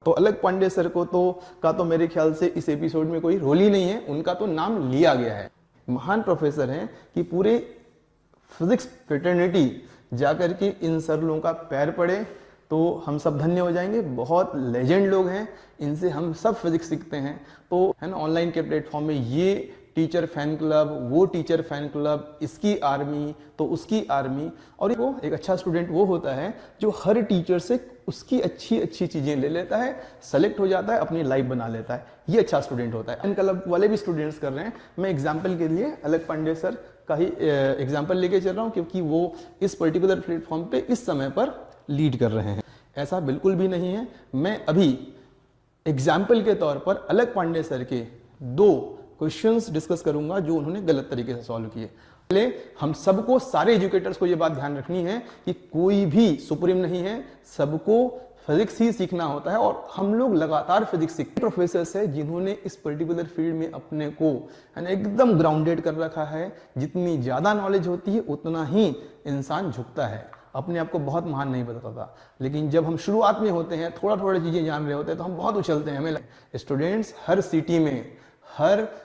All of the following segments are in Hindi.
तो अलक पांडे सर को तो मेरे ख्याल से इस एपिसोड में कोई रोल ही नहीं है, उनका तो नाम लिया गया है। महान प्रोफेसर हैं कि पूरे फिजिक्स फ्रेटर्निटी जाकर के इन सर लोगों का पैर पड़े तो हम सब धन्य हो जाएंगे। बहुत लेजेंड लोग हैं, इनसे हम सब फिजिक्स सीखते हैं। तो है ना, ऑनलाइन के प्लेटफॉर्म में ये टीचर फैन क्लब, वो टीचर फैन क्लब, इसकी आर्मी तो उसकी आर्मी। और वो एक अच्छा स्टूडेंट वो होता है जो हर टीचर से उसकी अच्छी अच्छी चीज़ें ले लेता है, सेलेक्ट हो जाता है, अपनी लाइफ बना लेता है। ये अच्छा स्टूडेंट होता है। फैन क्लब वाले भी स्टूडेंट्स कर रहे हैं। मैं एग्जाम्पल के लिए अलक पांडे सर का ही एग्जाम्पल लेके चल रहा हूँ, क्योंकि वो इस पर्टिकुलर प्लेटफॉर्म पे इस समय पर लीड कर रहे हैं। ऐसा बिल्कुल भी नहीं है। मैं अभी एग्जाम्पल के तौर पर अलक पांडे सर के 2 क्वेश्चंस डिस्कस करूंगा जो उन्होंने गलत तरीके से सॉल्व किए। पहले हम सबको, सारे एजुकेटर्स को ये बात ध्यान रखनी है कि कोई भी सुप्रीम नहीं है, सबको फिजिक्स ही सीखना होता है और हम लोग लगातार फिजिक्स सीखते। प्रोफेसर्स है जिन्होंने इस पर्टिकुलर फील्ड में अपने को एकदम ग्राउंडेड कर रखा है। जितनी ज्यादा नॉलेज होती है उतना ही इंसान झुकता है, अपने आप को बहुत महान नहीं बताता। लेकिन जब हम शुरुआत में होते हैं, थोड़ा थोड़ा चीजें जान रहे होते हैं, तो हम बहुत उछलते हैं। हमें स्टूडेंट्स हर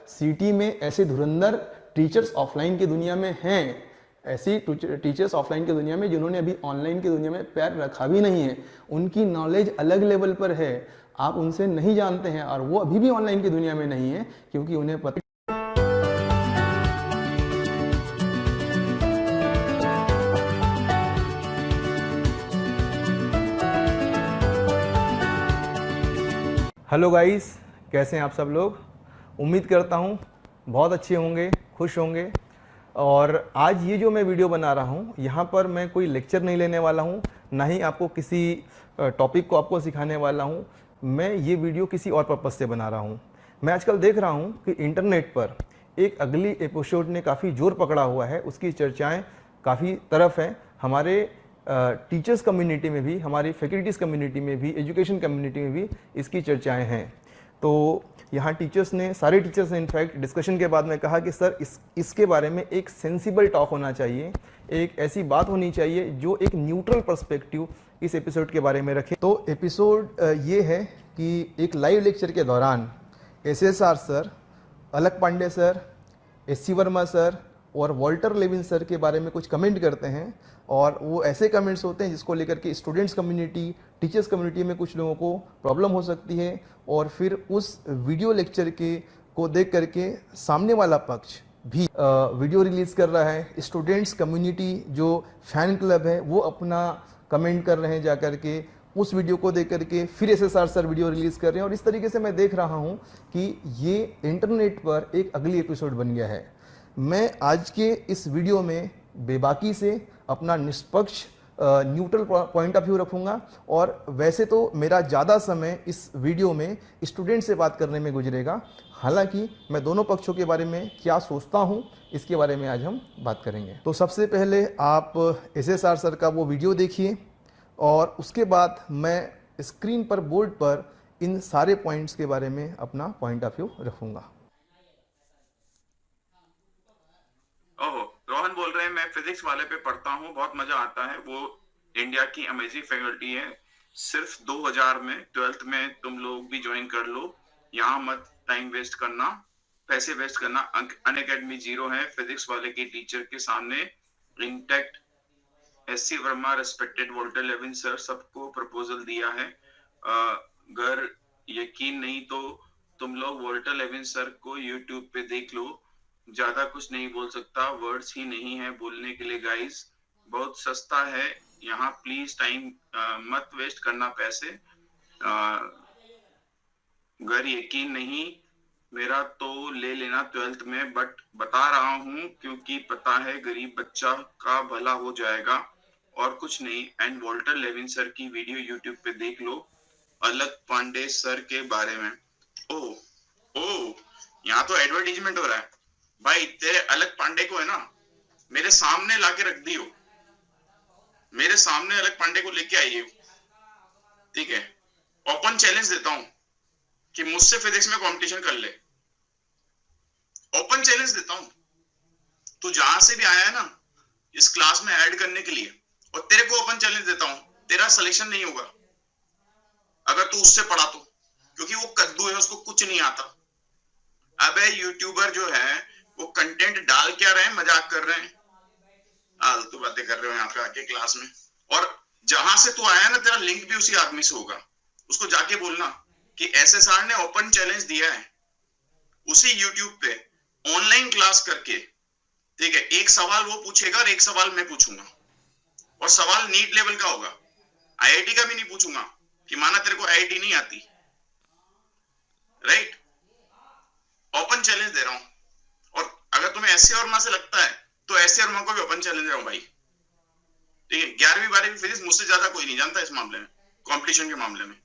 सिटी में ऐसे धुरंधर टीचर्स ऑफलाइन की दुनिया में हैं, ऐसी टीचर्स ऑफलाइन की दुनिया में जिन्होंने अभी ऑनलाइन की दुनिया में पैर रखा भी नहीं है। उनकी नॉलेज अलग लेवल पर है, आप उनसे नहीं जानते हैं, और वो अभी भी ऑनलाइन की दुनिया में नहीं है क्योंकि उन्हें पता। हेलो गाइस, कैसे हैं आप सब लोग? उम्मीद करता हूँ बहुत अच्छे होंगे, खुश होंगे। और आज ये जो मैं वीडियो बना रहा हूँ, यहाँ पर मैं कोई लेक्चर नहीं लेने वाला हूँ, ना ही आपको किसी टॉपिक को आपको सिखाने वाला हूँ। मैं ये वीडियो किसी और पर्पज़ से बना रहा हूँ। मैं आजकल देख रहा हूँ कि इंटरनेट पर एक अगली एपिसोड ने काफ़ी जोर पकड़ा हुआ है, उसकी चर्चाएँ काफ़ी तरफ हैं। हमारे टीचर्स कम्युनिटी में भी, हमारी फैकल्टीज़ कम्युनिटी में भी, एजुकेशन कम्युनिटी में भी इसकी चर्चाएं हैं। तो यहाँ सारे टीचर्स ने इनफैक्ट डिस्कशन के बाद में कहा कि सर इसके बारे में एक सेंसिबल टॉक होना चाहिए, एक ऐसी बात होनी चाहिए जो एक न्यूट्रल पर्सपेक्टिव इस एपिसोड के बारे में रखे। तो एपिसोड ये है कि एक लाइव लेक्चर के दौरान SSR sir, Alak Pandey sir, SC Verma sir और वॉल्टर लेविन सर के बारे में कुछ कमेंट करते हैं, और वो ऐसे कमेंट्स होते हैं जिसको लेकर के स्टूडेंट्स कम्युनिटी, टीचर्स कम्युनिटी में कुछ लोगों को प्रॉब्लम हो सकती है। और फिर उस वीडियो लेक्चर को देख करके सामने वाला पक्ष भी वीडियो रिलीज़ कर रहा है। स्टूडेंट्स कम्युनिटी जो फैन क्लब है वो अपना कमेंट कर रहे हैं जा करके उस वीडियो को देख करके, फिर SSR सर वीडियो रिलीज़ कर रहे हैं। और इस तरीके से मैं देख रहा हूँ कि ये इंटरनेट पर एक अगली एपिसोड बन गया है। मैं आज के इस वीडियो में बेबाकी से अपना निष्पक्ष न्यूट्रल पॉइंट ऑफ व्यू रखूंगा। और वैसे तो मेरा ज़्यादा समय इस वीडियो में स्टूडेंट से बात करने में गुजरेगा, हालांकि मैं दोनों पक्षों के बारे में क्या सोचता हूं इसके बारे में आज हम बात करेंगे। तो सबसे पहले आप SSR सर का वो वीडियो देखिए और उसके बाद मैं स्क्रीन पर, बोर्ड पर इन सारे पॉइंट्स के बारे में अपना पॉइंट ऑफ व्यू रखूंगा। रोहन बोल रहे हैं, मैं फिजिक्स वाले पे पढ़ता हूँ, बहुत मजा आता है। वो इंडिया की अमेजिंग फैकल्टी है। सिर्फ 2000 में 12th में तुम लोग भी ज्वाइन कर लो। यहाँ मत टाइम वेस्ट करना, पैसे वेस्ट करना। अनअकैडमी 0 है फिजिक्स वाले के टीचर के सामने। Intact, SC Verma, respected Walter Lewin sir, सबको प्रपोजल दिया है। अगर यकीन नहीं तो तुम लोग वॉल्टर लेविन सर को यूट्यूब पे देख लो। ज्यादा कुछ नहीं बोल सकता, वर्ड्स ही नहीं है बोलने के लिए गाइस। बहुत सस्ता है यहाँ, प्लीज टाइम मत वेस्ट करना पैसे। अगर यकीन नहीं मेरा तो ले लेना 12th में, बट बता रहा हूँ क्योंकि पता है गरीब बच्चा का भला हो जाएगा और कुछ नहीं। एंड वॉल्टर लेविन सर की वीडियो यूट्यूब पे देख लो अलक पांडे सर के बारे में। ओ यहाँ तो एडवर्टीजमेंट हो रहा है भाई। तेरे अलक पांडे को है ना मेरे सामने लाके रख दियो, मेरे सामने अलक पांडे को लेके आइए, ठीक है? ओपन चैलेंज देता हूं कि मुझसे फिजिक्स में कंपटीशन कर ले। ओपन चैलेंज देता हूं, तू जहां से भी आया है ना इस क्लास में ऐड करने के लिए, और तेरे को ओपन चैलेंज देता हूं, तेरा सिलेक्शन नहीं होगा। अगर तू उससे पढ़ा तो, क्योंकि वो कद्दू है, उसको कुछ नहीं आता। अबे यूट्यूबर जो है वो कंटेंट डाल क्या रहे हैं, मजाक कर रहे हैं, फालतू बातें कर रहे हो यहाँ पे आके क्लास में। और जहां से तू आया ना, तेरा लिंक भी उसी आदमी से होगा, उसको जाके बोलना कि एसएसआर ने ओपन चैलेंज दिया है उसी यूट्यूब पे ऑनलाइन क्लास करके, ठीक है। एक सवाल वो पूछेगा और एक सवाल मैं पूछूंगा, और सवाल नीट लेवल का होगा, आईआईटी का भी नहीं पूछूंगा कि माना तेरे को आईआईटी नहीं आती, राइट। ओपन चैलेंज दे रहा हूं। और अगर तुम्हें एससी वर्मा से लगता है तो एससी वर्मा को भी ओपन चैलेंज दे रहा हूं भाई, ठीक है। 11वीं 12वीं फिजिक्स मुझसे ज्यादा कोई नहीं जानता इस मामले में, कंपटीशन के मामले में।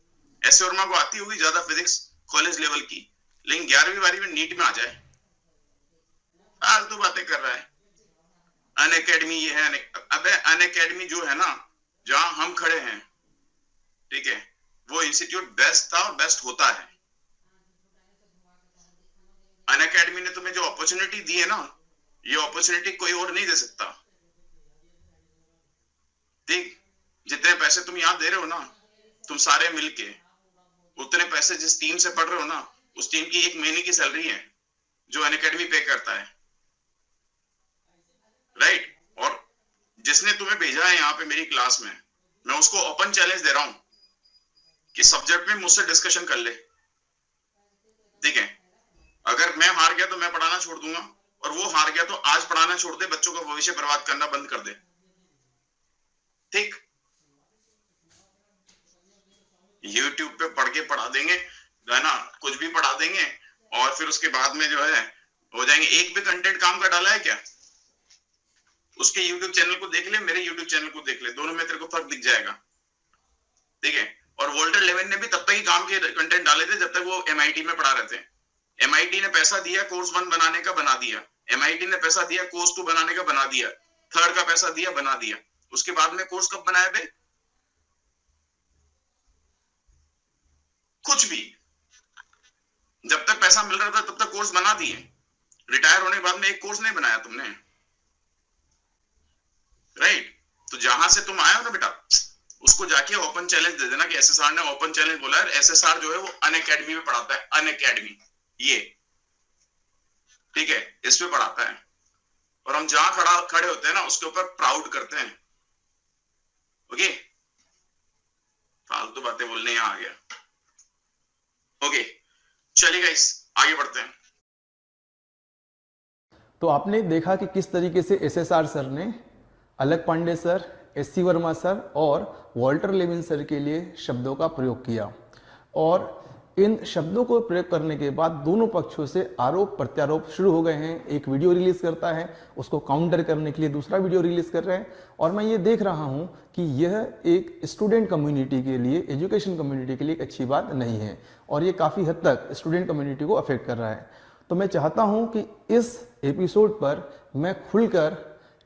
एससी वर्मा को आती होगी ज्यादा फिजिक्स कॉलेज लेवल की, लेकिन 11वीं 12वीं में नीट में आ जाए, फालतू बातें कर रहा है। अनअकैडमी ये है, अबे अनअकैडमी जो है ना, जहां हम खड़े हैं, ठीक है, वो इंस्टीट्यूट बेस्ट था और बेस्ट होता है। अनअकैडमी ने तुम्हें जो अपॉर्चुनिटी दी है ना, ये अपॉर्चुनिटी कोई और नहीं दे सकता, ठीक। जितने पैसे तुम यहां दे रहे हो ना, तुम सारे मिलके, उतने पैसे जिस टीम से पढ़ रहे हो ना, उस टीम की एक महीने की सैलरी है जो अनअकैडमी पे करता है, राइट। और जिसने तुम्हें भेजा है यहाँ पे मेरी क्लास में, मैं उसको ओपन चैलेंज दे रहा हूं कि सब्जेक्ट में मुझसे डिस्कशन कर ले, ठीक है। अगर मैं हार गया तो मैं पढ़ाना छोड़ दूंगा, और वो हार गया तो आज पढ़ाना छोड़ दे, बच्चों का भविष्य बर्बाद करना बंद कर दे, ठीक। यूट्यूब पे पढ़ के पढ़ा देंगे, है ना, कुछ भी पढ़ा देंगे, और फिर उसके बाद में जो है हो जाएंगे। एक भी कंटेंट काम का डाला है क्या? उसके यूट्यूब चैनल को देख ले, मेरे यूट्यूब चैनल को देख ले, दोनों में तेरे को फर्क दिख जाएगा, ठीक है। और वोल्टर लेवन ने भी तब तक ही काम के कंटेंट डाले थे जब तक वो एमआईटी में पढ़ा रहे थे। एमआईटी ने पैसा दिया कोर्स 1 बनाने का, बना दिया। एमआईटी ने पैसा दिया कोर्स 2 बनाने का, बना दिया। 3rd का पैसा दिया, बना दिया। उसके बाद में कोर्स कब बनाया बे? कुछ भी, जब तक पैसा मिल रहा था तब तक कोर्स बना दिए। रिटायर होने के बाद में एक कोर्स नहीं बनाया तुमने, राइट। तो जहां से तुम आए हो ना बेटा, उसको जाके ओपन चैलेंज दे देना कि एसएसआर ने ओपन चैलेंज बोला है। एसएसआर जो है वो अनअकैडमी में पढ़ाता है, अनअकैडमी ये, ठीक है, इस पे पढ़ाता है। और हम जहां खड़े होते हैं ना, उसके ऊपर प्राउड करते हैं, ओके। फालतू बातें बोलने यहां आ गया, ओके। चलिए गाइस, आगे बढ़ते हैं। तो आपने देखा कि किस तरीके से एसएसआर सर ने Alak Pandey sir, SC Verma sir और वॉल्टर लेविन सर के लिए शब्दों का प्रयोग किया, और इन शब्दों को प्रयोग करने के बाद दोनों पक्षों से आरोप प्रत्यारोप शुरू हो गए हैं। एक वीडियो रिलीज करता है, उसको काउंटर करने के लिए दूसरा वीडियो रिलीज कर रहे हैं, और मैं ये देख रहा हूं कि यह एक स्टूडेंट कम्युनिटी के लिए, एजुकेशन कम्युनिटी के लिए एक अच्छी बात नहीं है, और ये काफ़ी हद तक स्टूडेंट कम्युनिटी को अफेक्ट कर रहा है। तो मैं चाहता हूं कि इस एपिसोड पर मैं खुलकर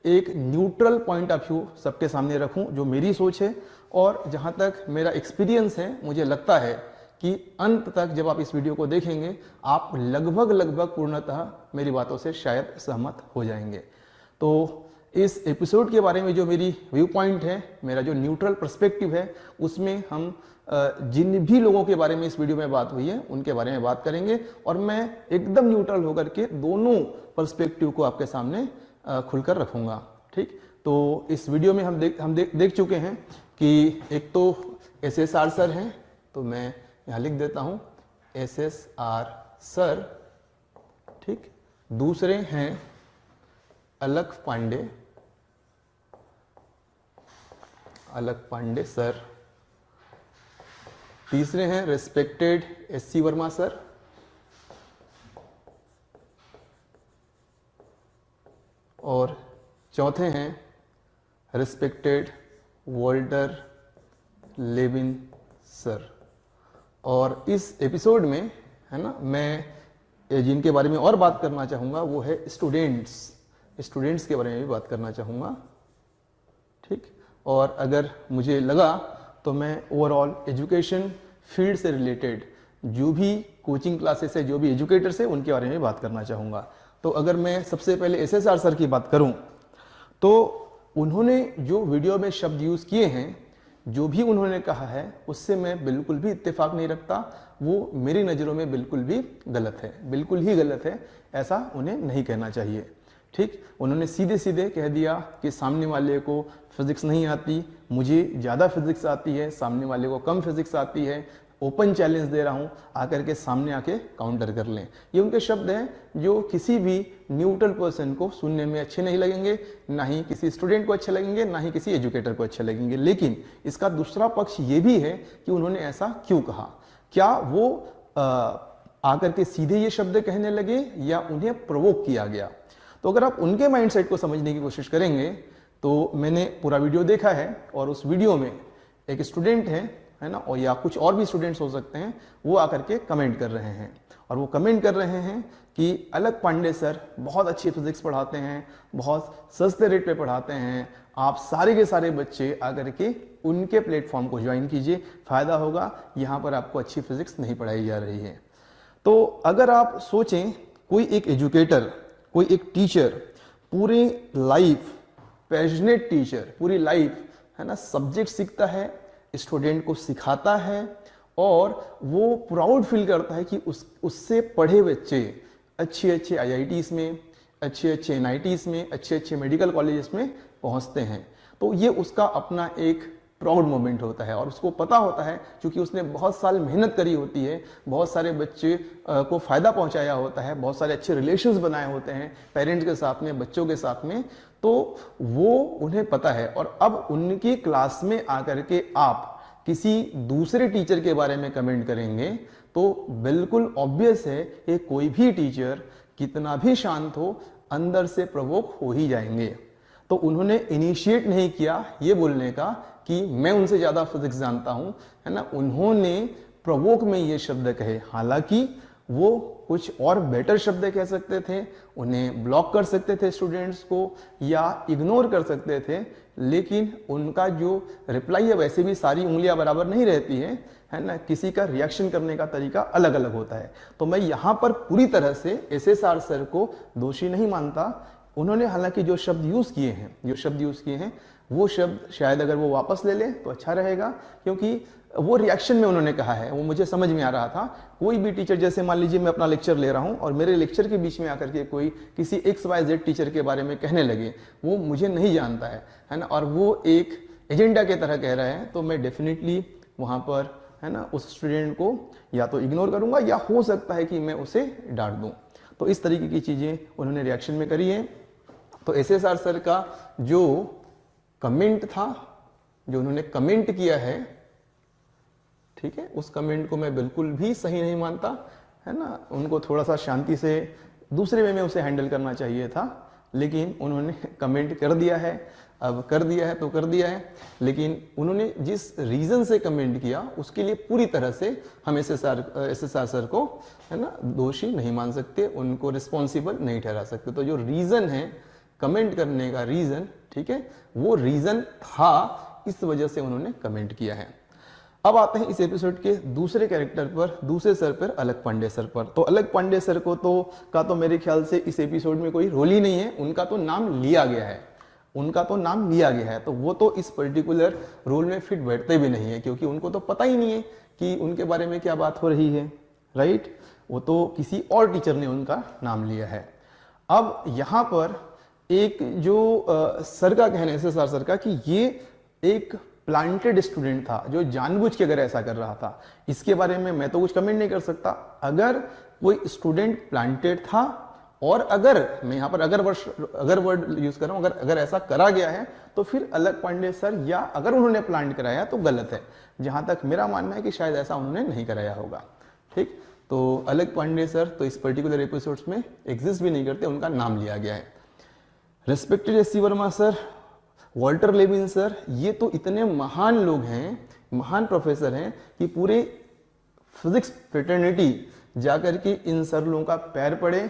एक न्यूट्रल पॉइंट ऑफ व्यू सबके सामने रखूं, जो मेरी सोच है, और जहां तक मेरा एक्सपीरियंस है, मुझे लगता है कि अंत तक जब आप इस वीडियो को देखेंगे, आप लगभग पूर्णतः मेरी बातों से शायद सहमत हो जाएंगे। तो इस एपिसोड के बारे में जो मेरी व्यू पॉइंट है, मेरा जो न्यूट्रल पर्सपेक्टिव है, उसमें हम जिन भी लोगों के बारे में इस वीडियो में बात हुई है उनके बारे में बात करेंगे, और मैं एकदम न्यूट्रल होकर के दोनों पर्सपेक्टिव को आपके सामने खुलकर रखूंगा, ठीक। तो इस वीडियो में हम देख चुके हैं कि एक तो एसएसआर सर हैं, तो मैं यहाँ लिख देता हूँ एसएसआर सर, ठीक। दूसरे हैं अलक पांडे सर। तीसरे हैं रेस्पेक्टेड एससी वर्मा सर। और चौथे हैं रिस्पेक्टेड वॉल्टर लेविन सर। और इस एपिसोड में, है ना, मैं जिनके बारे में और बात करना चाहूँगा वो है स्टूडेंट्स के बारे में भी बात करना चाहूँगा, ठीक। और अगर मुझे लगा तो मैं ओवरऑल एजुकेशन फील्ड से रिलेटेड जो भी कोचिंग क्लासेस है, जो भी एजुकेटर्स है, उनके बारे में बात करना चाहूँगा। तो अगर मैं सबसे पहले एसएसआर सर की बात करूं, तो उन्होंने जो वीडियो में शब्द यूज़ किए हैं, जो भी उन्होंने कहा है उससे मैं बिल्कुल भी इत्तेफाक नहीं रखता। वो मेरी नज़रों में बिल्कुल भी गलत है, बिल्कुल ही गलत है। ऐसा उन्हें नहीं कहना चाहिए। ठीक, उन्होंने सीधे सीधे कह दिया कि सामने वाले को फिजिक्स नहीं आती, मुझे ज़्यादा फिजिक्स आती है, सामने वाले को कम फिजिक्स आती है। ओपन चैलेंज दे रहा हूं, आकर के सामने आके काउंटर कर लें। ये उनके शब्द हैं जो किसी भी न्यूट्रल पर्सन को सुनने में अच्छे नहीं लगेंगे, ना ही किसी स्टूडेंट को अच्छे लगेंगे, ना ही किसी एजुकेटर को अच्छे लगेंगे। लेकिन इसका दूसरा पक्ष ये भी है कि उन्होंने ऐसा क्यों कहा। क्या वो आकर के सीधे ये शब्द कहने लगे या उन्हें प्रोवोक किया गया? तो अगर आप उनके माइंडसेट को समझने की कोशिश करेंगे तो मैंने पूरा वीडियो देखा है और उस वीडियो में एक स्टूडेंट है ना, और या कुछ और भी स्टूडेंट्स हो सकते हैं, वो आकर के कमेंट कर रहे हैं और वो कमेंट कर रहे हैं कि अलग पांडे सर बहुत अच्छी फिजिक्स पढ़ाते हैं, बहुत सस्ते रेट पे पढ़ाते हैं, आप सारे के सारे बच्चे आकर के उनके प्लेटफॉर्म को ज्वाइन कीजिए, फायदा होगा, यहाँ पर आपको अच्छी फिजिक्स नहीं पढ़ाई जा रही है। तो अगर आप सोचें, कोई एक एजुकेटर, कोई एक टीचर पूरी लाइफ, पैशनेट टीचर पूरी लाइफ है ना, सब्जेक्ट सीखता है, स्टूडेंट को सिखाता है और वो प्राउड फील करता है कि उससे पढ़े बच्चे अच्छे अच्छे IITs में, अच्छे अच्छे NITs में, अच्छे अच्छे मेडिकल कॉलेजेस में पहुंचते हैं। तो ये उसका अपना एक प्राउड मोमेंट होता है और उसको पता होता है, क्योंकि उसने बहुत साल मेहनत करी होती है, बहुत सारे बच्चे को फायदा पहुंचाया होता है, बहुत सारे अच्छे रिलेशंस बनाए होते हैं पेरेंट्स के साथ में, बच्चों के साथ में, तो वो उन्हें पता है। और अब उनकी क्लास में आकर के आप किसी दूसरे टीचर के बारे में कमेंट करेंगे तो बिल्कुल ऑब्वियस है कि कोई भी टीचर कितना भी शांत हो, अंदर से प्रोवोक हो ही जाएंगे। तो उन्होंने इनिशिएट नहीं किया ये बोलने का कि मैं उनसे ज्यादा फिजिक्स जानता हूं, है ना, उन्होंने प्रोवोक में ये शब्द कहे। हालांकि वो कुछ और बेटर शब्द कह सकते थे, उन्हें ब्लॉक कर सकते थे स्टूडेंट्स को या इग्नोर कर सकते थे, लेकिन उनका जो रिप्लाई है, वैसे भी सारी उंगलियां बराबर नहीं रहती है ना, किसी का रिएक्शन करने का तरीका अलग अलग होता है। तो मैं यहां पर पूरी तरह से SSR सर को दोषी नहीं मानता। उन्होंने हालांकि जो शब्द यूज किए हैं वो शब्द शायद अगर वो वापस ले ले तो अच्छा रहेगा, क्योंकि वो रिएक्शन में उन्होंने कहा है, वो मुझे समझ में आ रहा था। कोई भी टीचर, जैसे मान लीजिए मैं अपना लेक्चर ले रहा हूं और मेरे लेक्चर के बीच में आकर के कोई किसी XYZ टीचर के बारे में कहने लगे, वो मुझे नहीं जानता है ना, और वो एक एजेंडा के तरह कह रहे हैं, तो मैं डेफिनेटली वहां पर, है ना, उस स्टूडेंट को या तो इग्नोर करूंगा या हो सकता है कि मैं उसे डांट दूं। तो इस तरीके की चीजें उन्होंने रिएक्शन में करी है। तो SSR सर का जो कमेंट था, जो उन्होंने कमेंट किया है, ठीक है, उस कमेंट को मैं बिल्कुल भी सही नहीं मानता, है ना। उनको थोड़ा सा शांति से दूसरे वे में उसे हैंडल करना चाहिए था, लेकिन उन्होंने कमेंट कर दिया है। अब कर दिया है तो कर दिया है, लेकिन उन्होंने जिस रीजन से कमेंट किया उसके लिए पूरी तरह से हम SSR सर को, है ना, दोषी नहीं मान सकते, उनको रिस्पॉन्सिबल नहीं ठहरा सकते। तो जो रीजन है कमेंट करने का रीजन, ठीक है, वो रीजन था, इस वजह से उन्होंने कमेंट किया है। अब आते हैं इस एपिसोड के दूसरे कैरेक्टर पर, दूसरे सर पर, अलग पांडे सर पर। तो अलग पांडे सर को तो मेरे ख्याल से इस एपिसोड में कोई रोल ही नहीं है, उनका तो नाम लिया गया है, तो वो तो इस पर्टिकुलर रोल में फिट बैठते भी नहीं है, क्योंकि उनको तो पता ही नहीं है कि उनके बारे में क्या बात हो रही है, राइट। वो तो किसी और टीचर ने उनका नाम लिया है। अब यहां पर एक जो सर का कहना है, SSR सर का, कि ये एक प्लांटेड स्टूडेंट था जो जानबूझ के अगर ऐसा कर रहा था। इसके बारे में मैं तो कुछ कमेंट नहीं कर सकता। अगर कोई स्टूडेंट प्लांटेड था और अगर मैं यहां पर अगर वर्ड यूज कर रहा हूं, अगर ऐसा करा गया है तो फिर अलग पांडे सर, या अगर उन्होंने प्लांट कराया तो गलत है। जहां तक मेरा मानना है कि शायद ऐसा उन्होंने नहीं कराया होगा, ठीक। तो अलग पांडे सर तो इस पर्टिकुलर एपिसोड्स में एग्जिस्ट भी नहीं करते, उनका नाम लिया गया है। Respected SC Verma sir, Walter Lewin sir, ये तो इतने महान लोग हैं, महान प्रोफेसर हैं कि पूरे फिजिक्स फ्रेटर्निटी जाकर के इन सर लोगों का पैर पड़े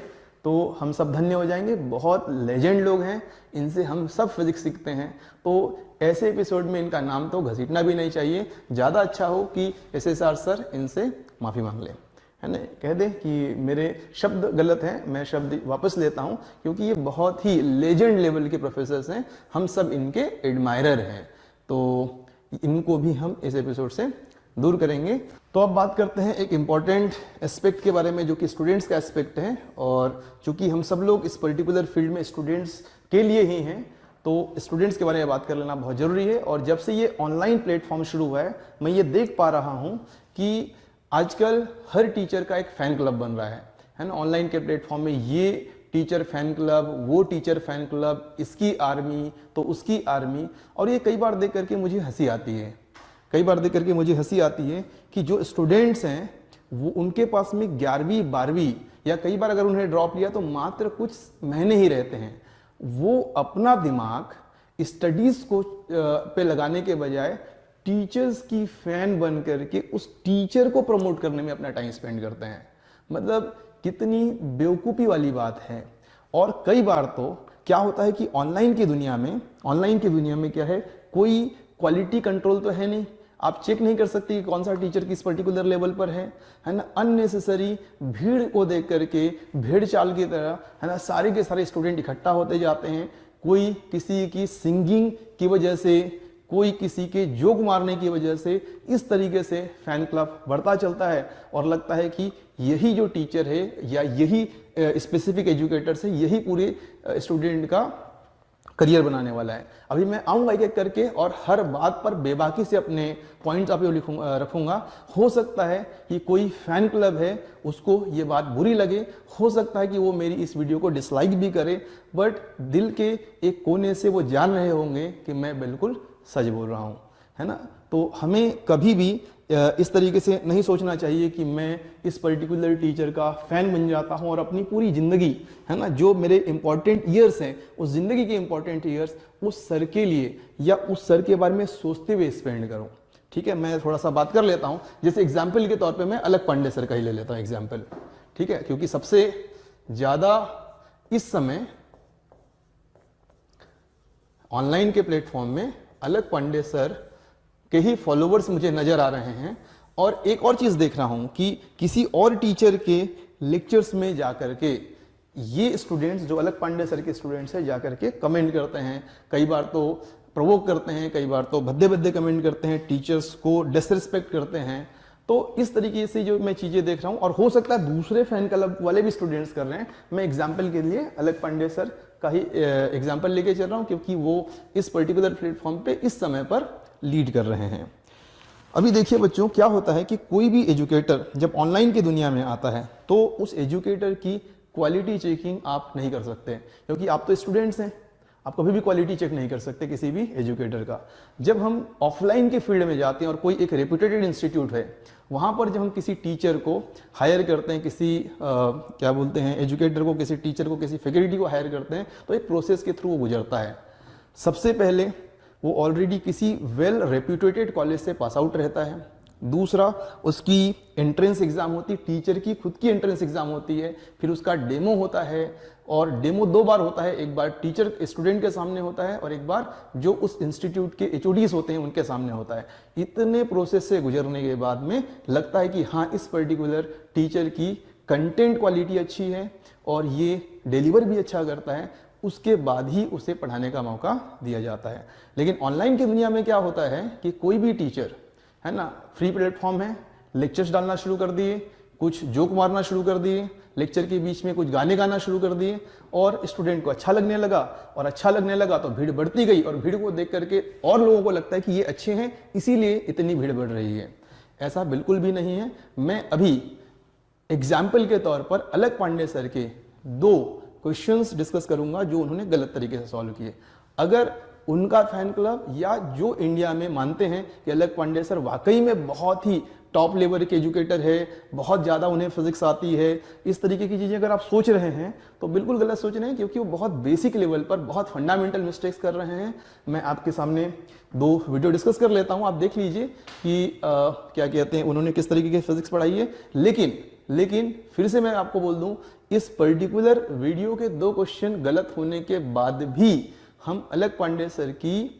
तो हम सब धन्य हो जाएंगे। बहुत लेजेंड लोग हैं, इनसे हम सब फिजिक्स सीखते हैं। तो ऐसे एपिसोड में इनका नाम तो घसीटना भी नहीं चाहिए। ज़्यादा अच्छा हो कि SSR सर इनसे माफ़ी मांग लें, है ना, कह दें कि मेरे शब्द गलत हैं, मैं शब्द वापस लेता हूं, क्योंकि ये बहुत ही लेजेंड लेवल के प्रोफेसर्स हैं, हम सब इनके एडमायरर हैं। तो इनको भी हम इस एपिसोड से दूर करेंगे। तो अब बात करते हैं एक इम्पॉर्टेंट एस्पेक्ट के बारे में, जो कि स्टूडेंट्स का एस्पेक्ट है। और चूंकि हम सब लोग इस पर्टिकुलर फील्ड में स्टूडेंट्स के लिए ही हैं, तो स्टूडेंट्स के बारे में बात कर लेना बहुत ज़रूरी है। और जब से ये ऑनलाइन प्लेटफॉर्म शुरू हुआ है, मैं ये देख पा रहा हूँ कि आजकल हर टीचर का एक फ़ैन क्लब बन रहा है ना। ऑनलाइन के प्लेटफॉर्म में ये टीचर फैन क्लब, वो टीचर फैन क्लब, इसकी आर्मी तो उसकी आर्मी। और ये कई बार देख करके मुझे हंसी आती है, कि जो स्टूडेंट्स हैं वो उनके पास में 11वीं 12वीं या कई बार अगर उन्हें ड्रॉप लिया तो मात्र कुछ महीने ही रहते हैं। वो अपना दिमाग स्टडीज को पे लगाने के बजाय टीचर्स की फैन बन करके उस टीचर को प्रमोट करने में अपना टाइम स्पेंड करते हैं। मतलब कितनी बेवकूफ़ी वाली बात है। और कई बार तो क्या होता है कि ऑनलाइन की दुनिया में क्या है, कोई क्वालिटी कंट्रोल तो है नहीं। आप चेक नहीं कर सकते कि कौन सा टीचर किस पर्टिकुलर लेवल पर है ना। अननेसेसरी भीड़ को देख करके, भेड़ चाल की तरह, है ना, सारे के सारे स्टूडेंट इकट्ठा होते जाते हैं। कोई किसी की सिंगिंग की वजह से, कोई किसी के जोक मारने की वजह से इस तरीके से फैन क्लब बढ़ता चलता है। और लगता है कि यही जो टीचर है या यही स्पेसिफिक एजुकेटर्स है, यही पूरे स्टूडेंट का करियर बनाने वाला है। अभी मैं आऊँगा एक एक करके और हर बात पर बेबाकी से अपने पॉइंट्स आप रखूंगा। हो सकता है कि कोई फैन क्लब है उसको ये बात बुरी लगे, हो सकता है कि वो मेरी इस वीडियो को डिसलाइक भी करे, बट दिल के एक कोने से वो जान रहे होंगे कि मैं बिल्कुल सच बोल रहा हूँ, है ना। तो हमें कभी भी इस तरीके से नहीं सोचना चाहिए कि मैं इस पर्टिकुलर टीचर का फैन बन जाता हूं और अपनी पूरी जिंदगी, है ना, जो मेरे इंपॉर्टेंट ईयर्स हैं, उस जिंदगी के इंपॉर्टेंट ईयर्स उस सर के लिए या उस सर के बारे में सोचते हुए स्पेंड करूं। ठीक है, मैं थोड़ा सा बात कर लेता हूं। जैसे एग्जाम्पल के तौर पे मैं अलग पांडे सर का ही ले लेता हूं एग्जाम्पल। ठीक है, क्योंकि सबसे ज्यादा इस समय ऑनलाइन के प्लेटफॉर्म में अलग पांडे सर के ही फॉलोवर्स मुझे नजर आ रहे हैं। और एक और चीज देख रहा हूं कि किसी और टीचर के लेक्चर्स में जाकर के ये स्टूडेंट्स, जो अलग पांडे सर के स्टूडेंट्स हैं, जाकर के कमेंट करते हैं। कई बार तो प्रोवोक करते हैं, कई बार तो भद्दे भद्दे कमेंट करते हैं, टीचर्स को डिसरिस्पेक्ट करते हैं। तो इस तरीके से जो मैं चीजें देख रहा हूं, और हो सकता है दूसरे फैन क्लब वाले भी स्टूडेंट्स कर रहे हैं। मैं एग्जाम्पल के लिए अलग पांडे सर का ही एग्जाम्पल लेके चल रहा हूं, क्योंकि वो इस पर्टिकुलर प्लेटफॉर्म पे इस समय पर लीड कर रहे हैं। अभी देखिए बच्चों, क्या होता है कि कोई भी एजुकेटर जब ऑनलाइन की दुनिया में आता है तो उस एजुकेटर की क्वालिटी चेकिंग आप नहीं कर सकते, क्योंकि आप तो स्टूडेंट्स हैं। आप कभी भी क्वालिटी चेक नहीं कर सकते किसी भी एजुकेटर का। जब हम ऑफलाइन के फील्ड में जाते हैं और कोई एक रेप्यूटेड इंस्टीट्यूट है, वहां पर जब हम किसी टीचर को हायर करते हैं, किसी क्या बोलते हैं, एजुकेटर को, किसी टीचर को, किसी फैकल्टी को हायर करते हैं, तो एक प्रोसेस के थ्रू वो गुजरता है। सबसे पहले वो ऑलरेडी किसी वेल रेप्यूटेड कॉलेज से पास आउट रहता है। दूसरा, उसकी एंट्रेंस एग्जाम होती है, टीचर की खुद की एंट्रेंस एग्जाम होती है। फिर उसका डेमो होता है, और डेमो 2 बार होता है। एक बार टीचर स्टूडेंट के सामने होता है और एक बार जो उस इंस्टीट्यूट के HODs होते हैं उनके सामने होता है। इतने प्रोसेस से गुजरने के बाद में लगता है कि हाँ, इस पर्टिकुलर टीचर की कंटेंट क्वालिटी अच्छी है और ये डिलीवर भी अच्छा करता है। उसके बाद ही उसे पढ़ाने का मौका दिया जाता है। लेकिन ऑनलाइन की दुनिया में क्या होता है कि कोई भी टीचर, है ना, फ्री प्लेटफॉर्म है, लेक्चर्स डालना शुरू कर दिए, कुछ जोक मारना शुरू कर दिए, लेक्चर के बीच में कुछ गाने गाना शुरू कर दिए, और स्टूडेंट को अच्छा लगने लगा, और अच्छा लगने लगा तो भीड़ बढ़ती गई, और भीड़ को देख करके और लोगों को लगता है कि ये अच्छे हैं, इसीलिए इतनी भीड़ बढ़ रही है। ऐसा बिल्कुल भी नहीं है। मैं अभी एग्जाम्पल के तौर पर अलग पांडे सर के 2 क्वेश्चंस डिस्कस करूंगा जो उन्होंने गलत तरीके से सॉल्व किए। अगर उनका फैन क्लब या जो इंडिया में मानते हैं कि अलग पांडे सर वाकई में बहुत ही टॉप लेवल के एजुकेटर है, बहुत ज़्यादा उन्हें फिजिक्स आती है, इस तरीके की चीज़ें अगर आप सोच रहे हैं तो बिल्कुल गलत सोच रहे हैं, क्योंकि वो बहुत बेसिक लेवल पर बहुत फंडामेंटल मिस्टेक्स कर रहे हैं। मैं आपके सामने 2 वीडियो डिस्कस कर लेता हूँ, आप देख लीजिए कि क्या कहते हैं, उन्होंने किस तरीके की फिजिक्स पढ़ाई है। लेकिन फिर से मैं आपको बोल दूं, इस पर्टिकुलर वीडियो के 2 क्वेश्चन गलत होने के बाद भी हम अलग पांडे सर की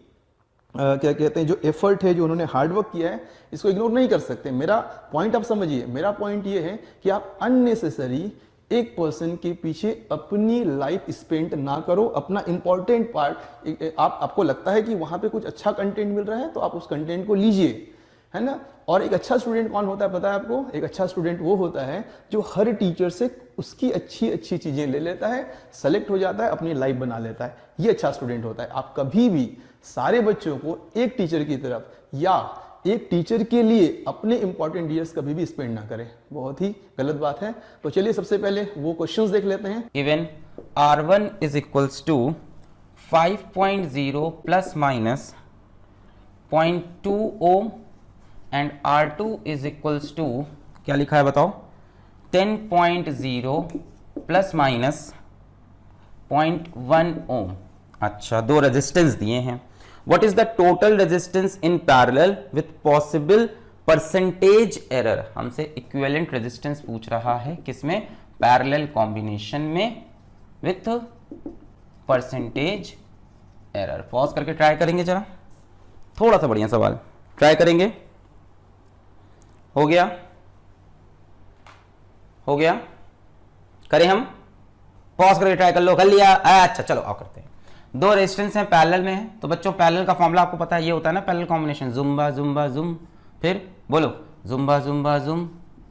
क्या कहते हैं, जो एफर्ट है, जो उन्होंने हार्डवर्क किया है, इसको इग्नोर नहीं कर सकते। मेरा पॉइंट आप समझिए, मेरा पॉइंट ये है कि आप अननेसेसरी एक पर्सन के पीछे अपनी लाइफ स्पेंड ना करो। अपना इंपॉर्टेंट पार्ट आपको लगता है कि वहां पे कुछ अच्छा कंटेंट मिल रहा है तो आप उस कंटेंट को लीजिए, है ना। और एक अच्छा स्टूडेंट कौन होता है पता है आपको? एक अच्छा स्टूडेंट वो होता है जो हर टीचर से उसकी अच्छी अच्छी चीजें ले लेता है, सेलेक्ट हो जाता है, अपनी लाइफ बना लेता है। ये अच्छा स्टूडेंट होता है। आप कभी भी सारे बच्चों को एक टीचर की तरफ या एक टीचर के लिए अपने इंपॉर्टेंट ईयर्स कभी भी स्पेंड ना करें, बहुत ही गलत बात है। तो चलिए सबसे पहले वो क्वेश्चंस देख लेते हैं। Given R1 is equals to 5.0 plus minus 0.2 ohm and R2 is equals to क्या लिखा है बताओ? 10.0 plus minus 0.1 ohm। अच्छा, दो रेजिस्टेंस दिए हैं। What is the total resistance in parallel with possible percentage error? हमसे इक्विवेलेंट रेजिस्टेंस पूछ रहा है किसमें? पैरेलल कॉम्बिनेशन में विथ परसेंटेज एरर। पॉज करके ट्राई करेंगे जरा, थोड़ा सा बढ़िया सवाल ट्राई करेंगे। हो गया? हो गया? करें हम? पॉज करके ट्राई कर लो। कर लिया? अच्छा चलो आओ करते हैं। दो रेजिस्टेंस हैं, पैरेलल में है, तो बच्चों पैरेलल का फॉर्मूला आपको पता है, ये होता है ना पैरेलल कॉम्बिनेशन, जुम्बा जुम्बा जुम, फिर बोलो जुम्बा जुम्बा जुम,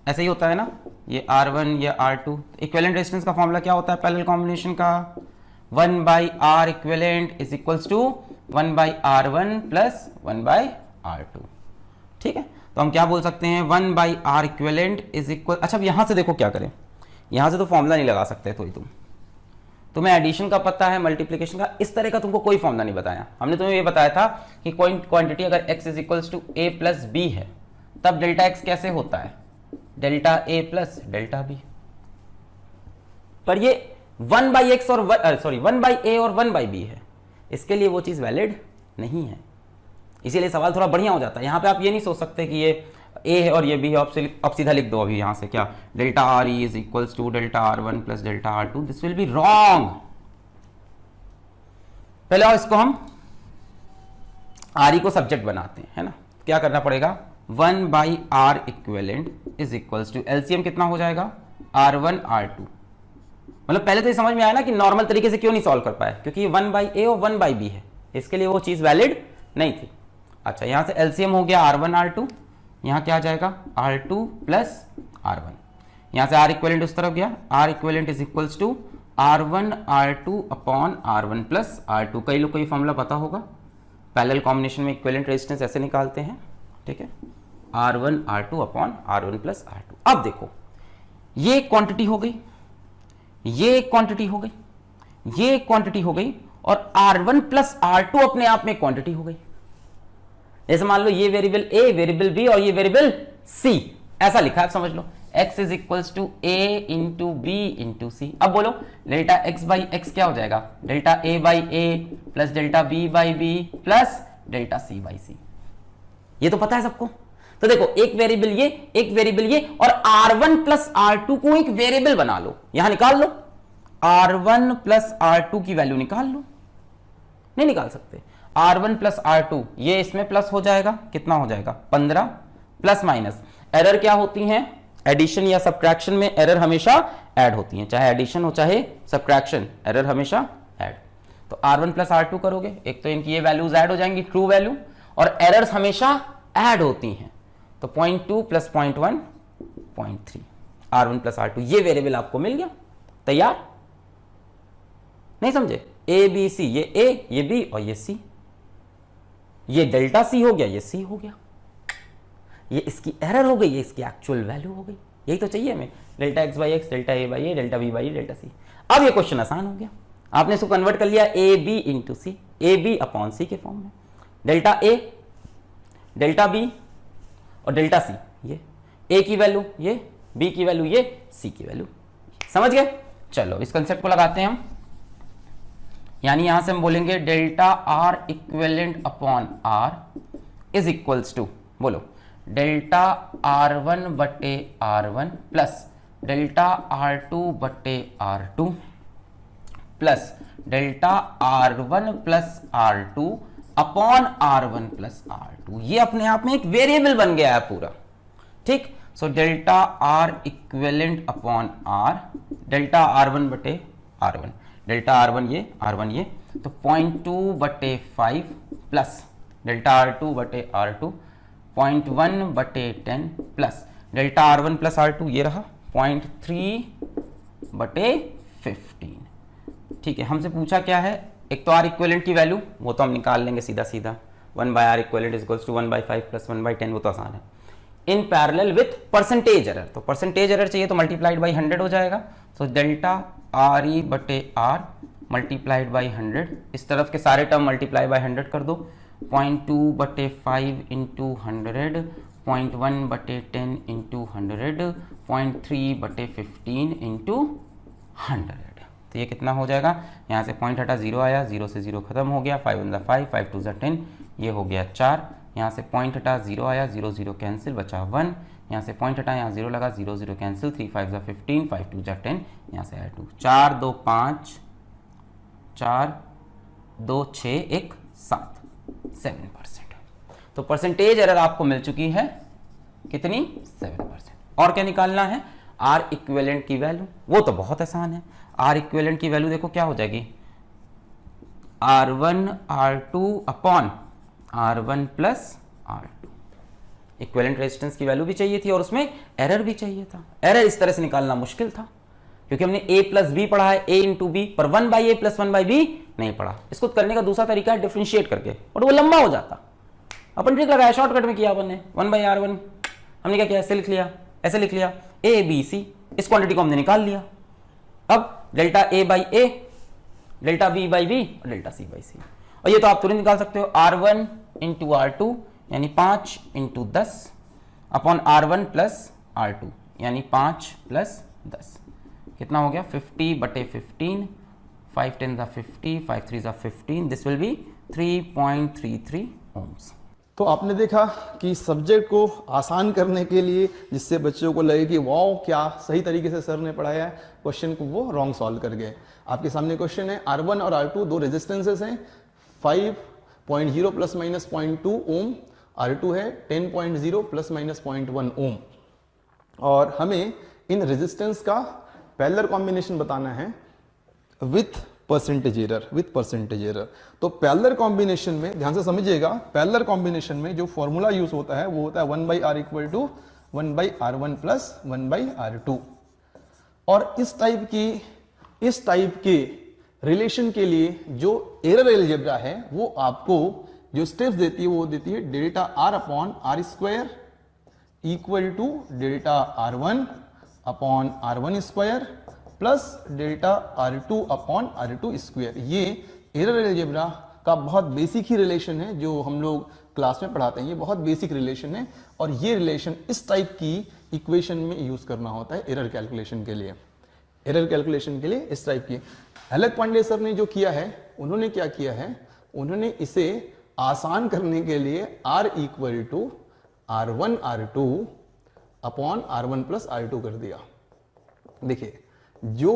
ऐसे ही होता है ना। ये R1 ये R2। इक्विवेलेंट रेजिस्टेंस का फॉर्मूला क्या होता है पैरेलल कॉम्बिनेशन का? 1/R equivalent is equals to 1/R1 plus 1/R2। ठीक है, तो हम क्या बोल सकते हैं? 1/R equivalent is equal. अच्छा अब यहां से देखो क्या करें, यहां से तो फॉर्मूला नहीं लगा सकते तो ही तुम्हें एडिशन का पता है, मल्टीप्लिकेशन का, इस तरह का तुमको कोई फॉर्मूला नहीं बताया। हमने तुम्हें ये बताया था कि कोई क्वांटिटी अगर x is equals to a plus B है तब डेल्टा x कैसे होता है? Delta a plus delta b। पर ये 1/x और 1/a और 1/b है, इसके लिए वो चीज वैलिड नहीं है, इसीलिए सवाल थोड़ा बढ़िया हो जाता है। यहां पे आप ये नहीं सोच सकते कि ये a है और ये b है। अब सीधा लिख दो अभी यहां से क्या? Delta R E is equals to delta R1 plus delta R2। This will be wrong. पहले और इसको हम आर ई को सब्जेक्ट बनाते हैं, है ना। क्या करना पड़ेगा? 1/R equivalent is equals to LCM कितना हो जाएगा? R1 R2। मतलब पहले तो ये समझ में आया ना कि नॉर्मल तरीके से क्यों नहीं सॉल्व कर पाए, क्योंकि 1/A और 1/B है, इसके लिए वो चीज वैलिड नहीं थी। अच्छा, यहां से एलसीएम हो गया R1 R2, यहां क्या आ जाएगा? R2 plus R1। यहां से R इक्विवेलेंट उस तरफ गया, R equivalent is equals to R1 R2 upon R1 plus R2। कई लोग को ये फॉर्मूला पता होगा, पैरेलल कॉम्बिनेशन में इक्विवेलेंट रेजिस्टेंस ऐसे निकालते हैं। ठीक है, R1 R2 upon R1 plus R2। अब देखो, ये क्वांटिटी हो गई, ये क्वांटिटी हो गई, ये क्वांटिटी हो गई, और R1 प्लस R2 अपने आप में क्वांटिटी हो गई। जैसे मान लो ये वेरिएबल A, वेरिएबल B और ये वेरिएबल C, ऐसा लिखा है, समझ लो x is equals to A into B into C। अब बोलो डेल्टा x बाई एक्स क्या हो जाएगा? Delta A by A plus delta B by B plus delta C by C। ये तो पता है सबको। तो देखो, एक वेरिएबल ये, एक वेरिएबल ये, और R1 प्लस R2 को एक वेरिएबल बना लो, यहां निकाल लो। R1 प्लस R2 की वैल्यू निकाल लो। नहीं निकाल सकते। R1 प्लस R2, ये इसमें प्लस हो जाएगा, कितना हो जाएगा? 15 प्लस माइनस। एरर क्या होती हैं? एडिशन या सब्ट्रैक्शन में एरर हमेशा ऐड होती हैं, चाहे एडिशन हो चाहे सब्ट्रैक्शन, एरर हमेशा ऐड। तो R1 प्लस R2 करोगे, एक तो इनकी ये वैल्यूज ऐड हो जाएंगी, ट्रू वैल्यू, और एरर्स हमेशा ऐड होती हैं। तो 0.2 प्लस 0.1 0.3, R1 प्लस R2, ये वेरिएबल आपको मिल गया। तैयार? नहीं समझे? A B C, ये A, ये B और ये C, ये डेल्टा C हो गया, ये C हो गया, ये इसकी एरर हो गई, ये इसकी एक्चुअल वैल्यू हो गई। यही तो चाहिए हमें, delta x by x, delta A by A, delta B by A, delta C। अब ये क्वेश्चन आसान हो गया, आपने इसको कन्वर्ट कर लिया A B into C, A B upon C के फॉर्म में। डेल्टा A, डेल्टा B और डेल्टा C, ये A की वैल्यू ये, B की वैल्यू ये, C की वैल्यू। समझ गए? चलो इस कंसेप्ट को लगाते हैं हम। यानी यहां से हम बोलेंगे delta R equivalent upon R is equals to, बोलो डेल्टा R1 बटे R1 प्लस डेल्टा R2 बटे R2 plus delta R1 plus R2 upon R1 plus R2। ये अपने आप में एक वेरिएबल बन गया है पूरा। ठीक, so delta R equivalent upon R delta R1 बटे R1, डेल्टा R1 ये, तो 0.2 बटे 5 प्लस डेल्टा R2 बटे R2 0.1 बटे 10 plus delta R1 plus R2 ये रहा 0.3 बटे 15। ठीक है, हमसे पूछा क्या है, एक तो R इक्विवेलेंट की वैल्यू, वो तो हम निकाल लेंगे सीधा सीधा, 1 by R equivalent is equals to 1 by 5 plus 1 by 10, वो तो आसान है। In parallel with percentage error, तो परसेंटेज एरर चाहिए तो मल्टीप्लाइड बाई 100 हो जाएगा, तो डेल्टा आर ई बटे आर मल्टीप्लाइड बाई 100, इस तरफ के सारे टर्म मल्टीप्लाई बाई 100 कर दो, 0.2 बटे 5 इंटू 100, 0.1 बटे 10 इंटू 100, 0.3 बटे 15 इंटू 100। तो ये कितना हो जाएगा, यहाँ से पॉइंट हटा 0 आया, 0 से 0 खत्म हो गया, 5 1 5, 5 2 10, ये हो गया 4, यहाँ से पॉइंट हटा 0 आया, 0 0 कैंसिल, बचा 1, यहाँ से पॉइंट हटा, यहाँ 0 लगा, 0 0 कैंसिल, 3 5 15, 5 2 10, यहाँ से आया 2, 4 2 5, 4 2 6 1 7, 7%। तो परसेंटेज एरर आपको मिल चुकी है कितनी, 7%। और क्या निकालना है, आर इक्विवेलेंट की वैल्यू, वो तो बहुत आसान है। आर इक्विवेलेंट की वैल्यू देखो क्या हो जाएगी, R1 R2 upon R1 plus R2। Equivalent resistance की वैल्यू भी चाहिए थी और उसमें एरर भी चाहिए था। एरर इस तरह से निकालना मुश्किल था क्योंकि हमने a प्लस बी पढ़ा है, a इंटू बी, पर 1 by A plus 1 by B नहीं पढ़ा। इसको करने का दूसरा तरीका है डिफरेंशिएट करके, और वो लंबा हो जाता। अपन ट्रिक लगाया, शॉर्टकट में किया अपन ने, 1 बाई R1 हमने क्या किया, ऐसे लिख लिया, ऐसे लिख लिया, a b c, इस क्वांटिटी को हमने निकाल लिया। अब delta a by a, delta b by b और डेल्टा c बाई c, और ये तो आप तुरंत निकाल सकते हो, R1 इंटू R2 यानी 5 into 10 upon R1 plus R2 यानी 5 प्लस 10, कितना हो गया, 50 बटे 15, 5 10 ज़ा 50, 5 3 ज़ा 15, दिस विल बी 3.33 ohms। तो आपने देखा कि सब्जेक्ट को आसान करने के लिए, जिससे बच्चों को लगे कि वाओ क्या सही तरीके से सर ने पढ़ाया है, क्वेश्चन को वो रॉन्ग सॉल्व कर गए। आपके सामने क्वेश्चन है, R1 और R2 दो रेजिस्टेंसेस हैं, 5.0 प्लस माइनस 0.2 ओम, R2 है 10.0 प्लस माइनस 0.1 ओम, और हमें इन रेजिस्टेंस का पैरेलल कॉम्बिनेशन बताना है विथ परसेंटेज एरर। तो पैरेलल कॉम्बिनेशन में ध्यान से समझिएगा, पैरेलल कॉम्बिनेशन में जो फॉर्मूला यूज होता है वो होता है 1 by R equal to 1 by R1 plus 1 by R2। और इस टाइप के रिलेशन के लिए जो एरर अलजेब्रा है वो आपको जो स्टेप्स देती है वो देती है delta R upon R square equal to delta R1 upon R1 square plus delta R2 upon R2 square. ये एरर अलजेब्रा का बहुत बेसिक ही रिलेशन है जो हम लोग क्लास में पढ़ाते हैं, ये बहुत बेसिक रिलेशन है, और ये रिलेशन इस टाइप की इक्वेशन में यूज करना होता है एरर कैलकुलेशन के लिए। एरर कैलकुलेशन के लिए इस टाइप की अलग पांडे सर ने जो किया है, उन्होंने क्या किया है, उन्होंने इसे आसान करने के लिए R equal to R1 R2 upon R1 plus R2 कर दिया। देखिए, जो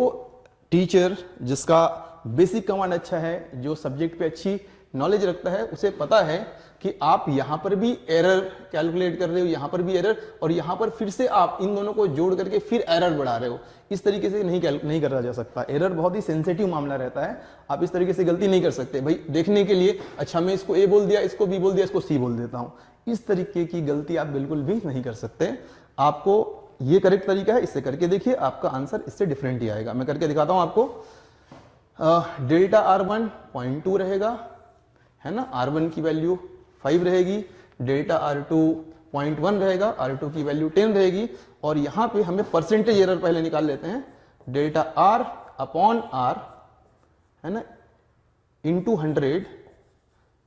टीचर जिसका बेसिक कमांड अच्छा है, जो सब्जेक्ट पे अच्छी नॉलेज रखता है, उसे पता है कि आप यहां पर भी एरर कैलकुलेट कर रहे हो, यहां पर भी एरर, और यहां पर फिर से आप इन दोनों को जोड़ करके फिर एरर बढ़ा रहे हो। इस तरीके से नहीं करा जा सकता। एरर बहुत ही सेंसिटिव मामला रहता है, आप इस तरीके से गलती नहीं कर सकते। भाई देखने के लिए, अच्छा मैं इसको ए बोल दिया, इसको बी बोल दिया, इसको सी बोल देता हूं, इस तरीके की गलती आप बिल्कुल भी नहीं कर सकते। आपको ये करेक्ट तरीका है, इससे करके देखिए, आपका आंसर इससे डिफरेंट ही आएगा। मैं करके दिखाता हूं आपको। डेल्टा R1 0.2 रहेगा, है ना, R1 की वैल्यू 5 रहेगी, डेल्टा R2 0.1 रहेगा, R2 की वैल्यू 10 रहेगी, और यहां पे हमें परसेंटेज एरर पहले निकाल लेते हैं, डेल्टा R अपॉन R, है ना, इंटू 100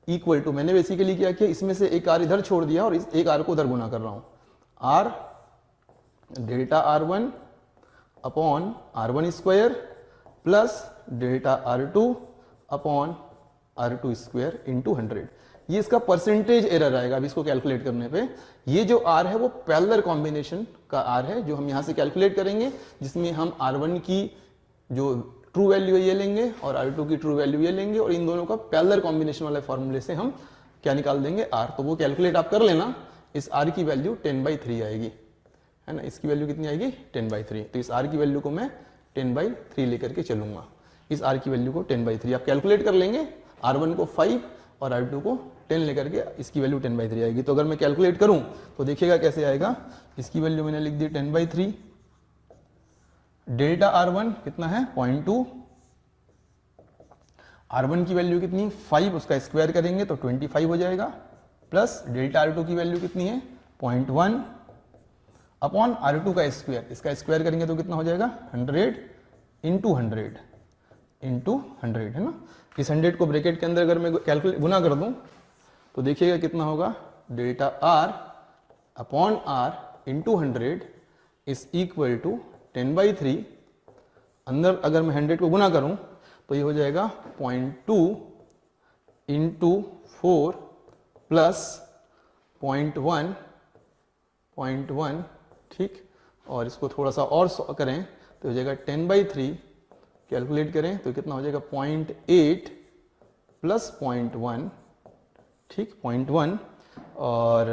इक्वल टू, मैंने बेसिकली क्या किया, इसमें से एक R इधर छोड़ दिया और इस एक R को उधर गुना कर रहा हूं, R delta R1 upon R1 square plus delta R2 upon R2 square into 100। ये इसका परसेंटेज एरर आएगा। अब इसको कैलकुलेट करने पे ये जो R है वो पैरेलल कॉम्बिनेशन का R है जो हम यहां से कैलकुलेट करेंगे, जिसमें हम R1 की जो ट्रू वैल्यू है ये लेंगे और R2 की ट्रू वैल्यू ये लेंगे, और इन दोनों का पैरेलल कॉम्बिनेशन वाले फॉर्मूले से हम क्या निकाल देंगे, R। तो वो कैलकुलेट आप कर लेना। इस R की वैल्यू 10/3 आएगी, है ना, इसकी वैल्यू कितनी आएगी, 10/3। तो इस R की वैल्यू को मैं 10/3 लेकर के चलूंगा। इस r की वैल्यू को 10/3 आप कैलकुलेट कर लेंगे, r1 को 5 और r2 को 10 लेकर के इसकी वैल्यू 10/3 आएगी। तो अगर मैं कैलकुलेट करूं तो देखिएगा कैसे आएगा। इसकी वैल्यू मैंने लिख दी 10/3, डेल्टा r1 कितना है 0.2, r1 की वैल्यू कितनी 5, उसका स्क्वायर करेंगे तो 25 हो जाएगा, प्लस डेल्टा r2 की वैल्यू कितनी है 0.1 अपॉन r2 का स्क्वायर, इसका स्क्वायर करेंगे तो कितना हो जाएगा 100 इंटू 100 है ना। इस 100 को ब्रैकेट के अंदर अगर मैं कैलकुलेट गुना कर दूं तो देखिएगा कितना होगा, delta r upon r into 100 is equal to 10/3। अंदर अगर मैं 100 को गुना करूं तो ये हो जाएगा 0.2 इंटू 4 प्लस 0.1, ठीक, और इसको थोड़ा सा और करें तो हो जाएगा 10/3, कैलकुलेट करें तो कितना हो जाएगा 0.8 प्लस 0.1, ठीक, 0.1 और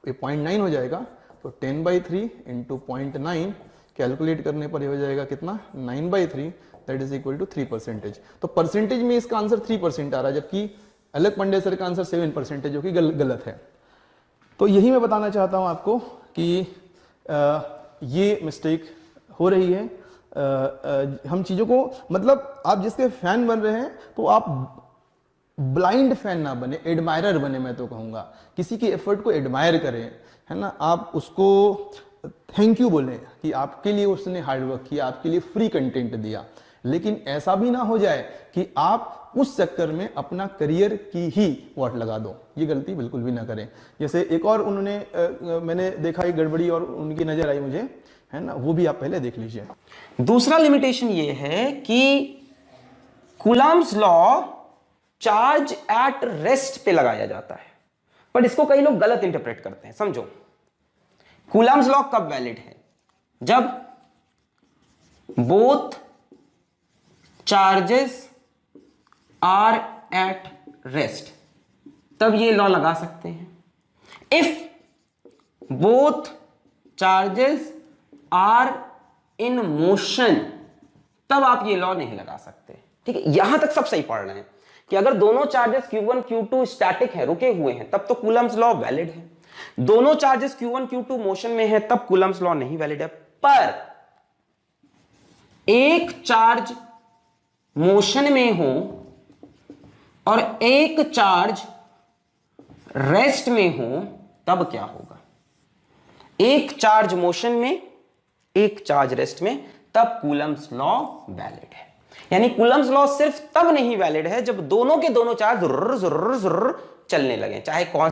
ये 0.9 हो जाएगा। तो 10/3 इंटू 0.9 कैलकुलेट करने पर ये हो जाएगा कितना 9/3, दैट इज इक्वल टू 3%। तो परसेंटेज में इसका आंसर 3% आ रहा है, जबकि अलग पंडे सर का आंसर 7% जो कि गलत है। तो यही मैं बताना चाहता हूं आपको कि ये मिस्टेक हो रही है। हम चीजों को, मतलब आप जिसके फैन बन रहे हैं तो आप ब्लाइंड फैन ना बने, एडमायरर बने। मैं तो कहूंगा किसी की एफर्ट को एडमायर करें, है ना, आप उसको थैंक यू बोलें कि आपके लिए उसने हार्ड वर्क किया, आपके लिए फ्री कंटेंट दिया। लेकिन ऐसा भी ना हो जाए कि आप उस चक्कर में अपना करियर की ही वॉट लगा दो, ये गलती बिल्कुल भी ना करें। जैसे एक और उन्होंने मैंने देखा एक गड़बड़ी और उनकी नजर आई मुझे, है ना, वो भी आप पहले देख लीजिए। दूसरा लिमिटेशन ये है कि Coulomb's law charge at rest पे लगाया जाता है, पर इसको कई लोग गलत इंटरप्रेट करते हैं। समझो, कूलम्स लॉ कब वैलिड है? जब both charges are at rest, तब ये लॉ लगा सकते हैं। If both charges are in motion, तब आप ये लॉ नहीं लगा सकते। ठीक है, यहां तक सब सही पढ़ रहे हैं कि अगर दोनों चार्जेस Q1 Q2 स्टैटिक है, रुके हुए हैं, तब तो कूलम्स लॉ वैलिड है। दोनों चार्जेस Q1 Q2 मोशन में है, तब कूलम्स लॉ नहीं वैलिड है। पर एक चार्ज मोशन में हो और एक चार्ज रेस्ट में हो, तब क्या होगा? एक चार्ज मोशन में, एक चार्ज रेस्ट में, तब कूलम्स लॉ वैलिड है। यानी कूलम्स लॉ सिर्फ तब नहीं वैलिड है जब दोनों के दोनों चार्ज जुर्र चलने लगे, चाहे कौन।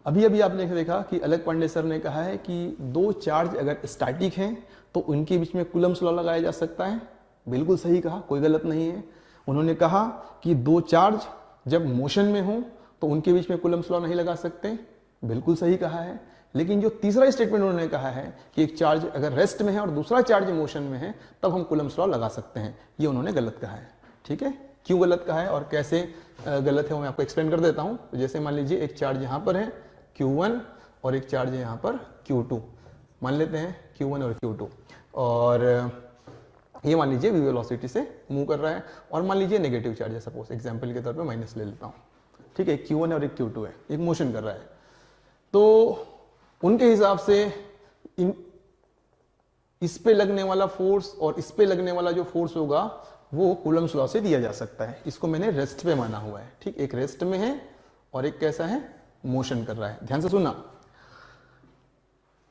अभी आपने देखा कि अलग पांडे सर ने कहा है कि दो चार्ज अगर स्टैटिक हैं तो उनके बीच में कूलम्स लॉ लगाया जा सकता है। बिल्कुल सही कहा, कोई गलत नहीं है। उन्होंने कहा कि दो चार्ज जब मोशन में हो तो उनके बीच में कूलम्स लॉ नहीं लगा सकते, बिल्कुल सही कहा है। लेकिन जो तीसरा स्टेटमेंट उन्होंने कहा है कि एक चार्ज अगर रेस्ट में है और दूसरा चार्ज मोशन में है, तब हम कूलम्स लॉ लगा सकते हैं, ये उन्होंने गलत कहा है। ठीक है, क्यों गलत कहा है और कैसे गलत है वो मैं आपको एक्सप्लेन कर देता हूं। तो जैसे मान लीजिए एक चार्ज यहां पर है Q1 और एक चार्ज है यहां पर Q2, मान लेते हैं Q1 और Q2, और ये मान लीजिए v वेलोसिटी से मूव कर रहा है, और मान लीजिए नेगेटिव चार्ज है, सपोज एग्जांपल के तौर पे माइनस ले लेता हूं। ठीक है, Q1 और एक Q2 है, एक मोशन कर रहा है। तो उनके हिसाब से इस पे लगने वाला फोर्स और इस पे लगने वाला जो फोर्स होगा वो कूलम्स लॉ से दिया जा सकता है। इसको मैंने रेस्ट पे माना हुआ है। ठीक, एक रेस्ट में है और एक कैसा है, मोशन कर रहा है। ध्यान से सुनना,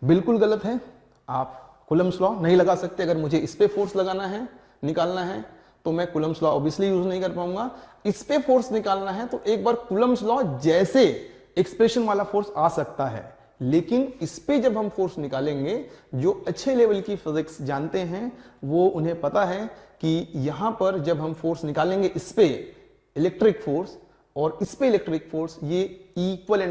बिल्कुल गलत है। आप कूलम्स लॉ नहीं लगा सकते। अगर मुझे इस पे फोर्स लगाना है, निकालना है, तो मैं कूलम्स लॉ ऑब्वियसली यूज नहीं कर पाऊंगा। इस पे फोर्स निकालना है तो एक बार कूलम्स लॉ जैसे एक्सप्रेशन वाला फोर्स आ सकता है, लेकिन इस पे जब हम फोर्स निकालेंगे, जो अच्छे लेवल की फिजिक्स जानते हैं वो उन्हें पता है कि यहां पर जब हम फोर्स निकालेंगे इस पे इलेक्ट्रिक फोर्स और इस पे इलेक्ट्रिक फोर्स, ये इक्वल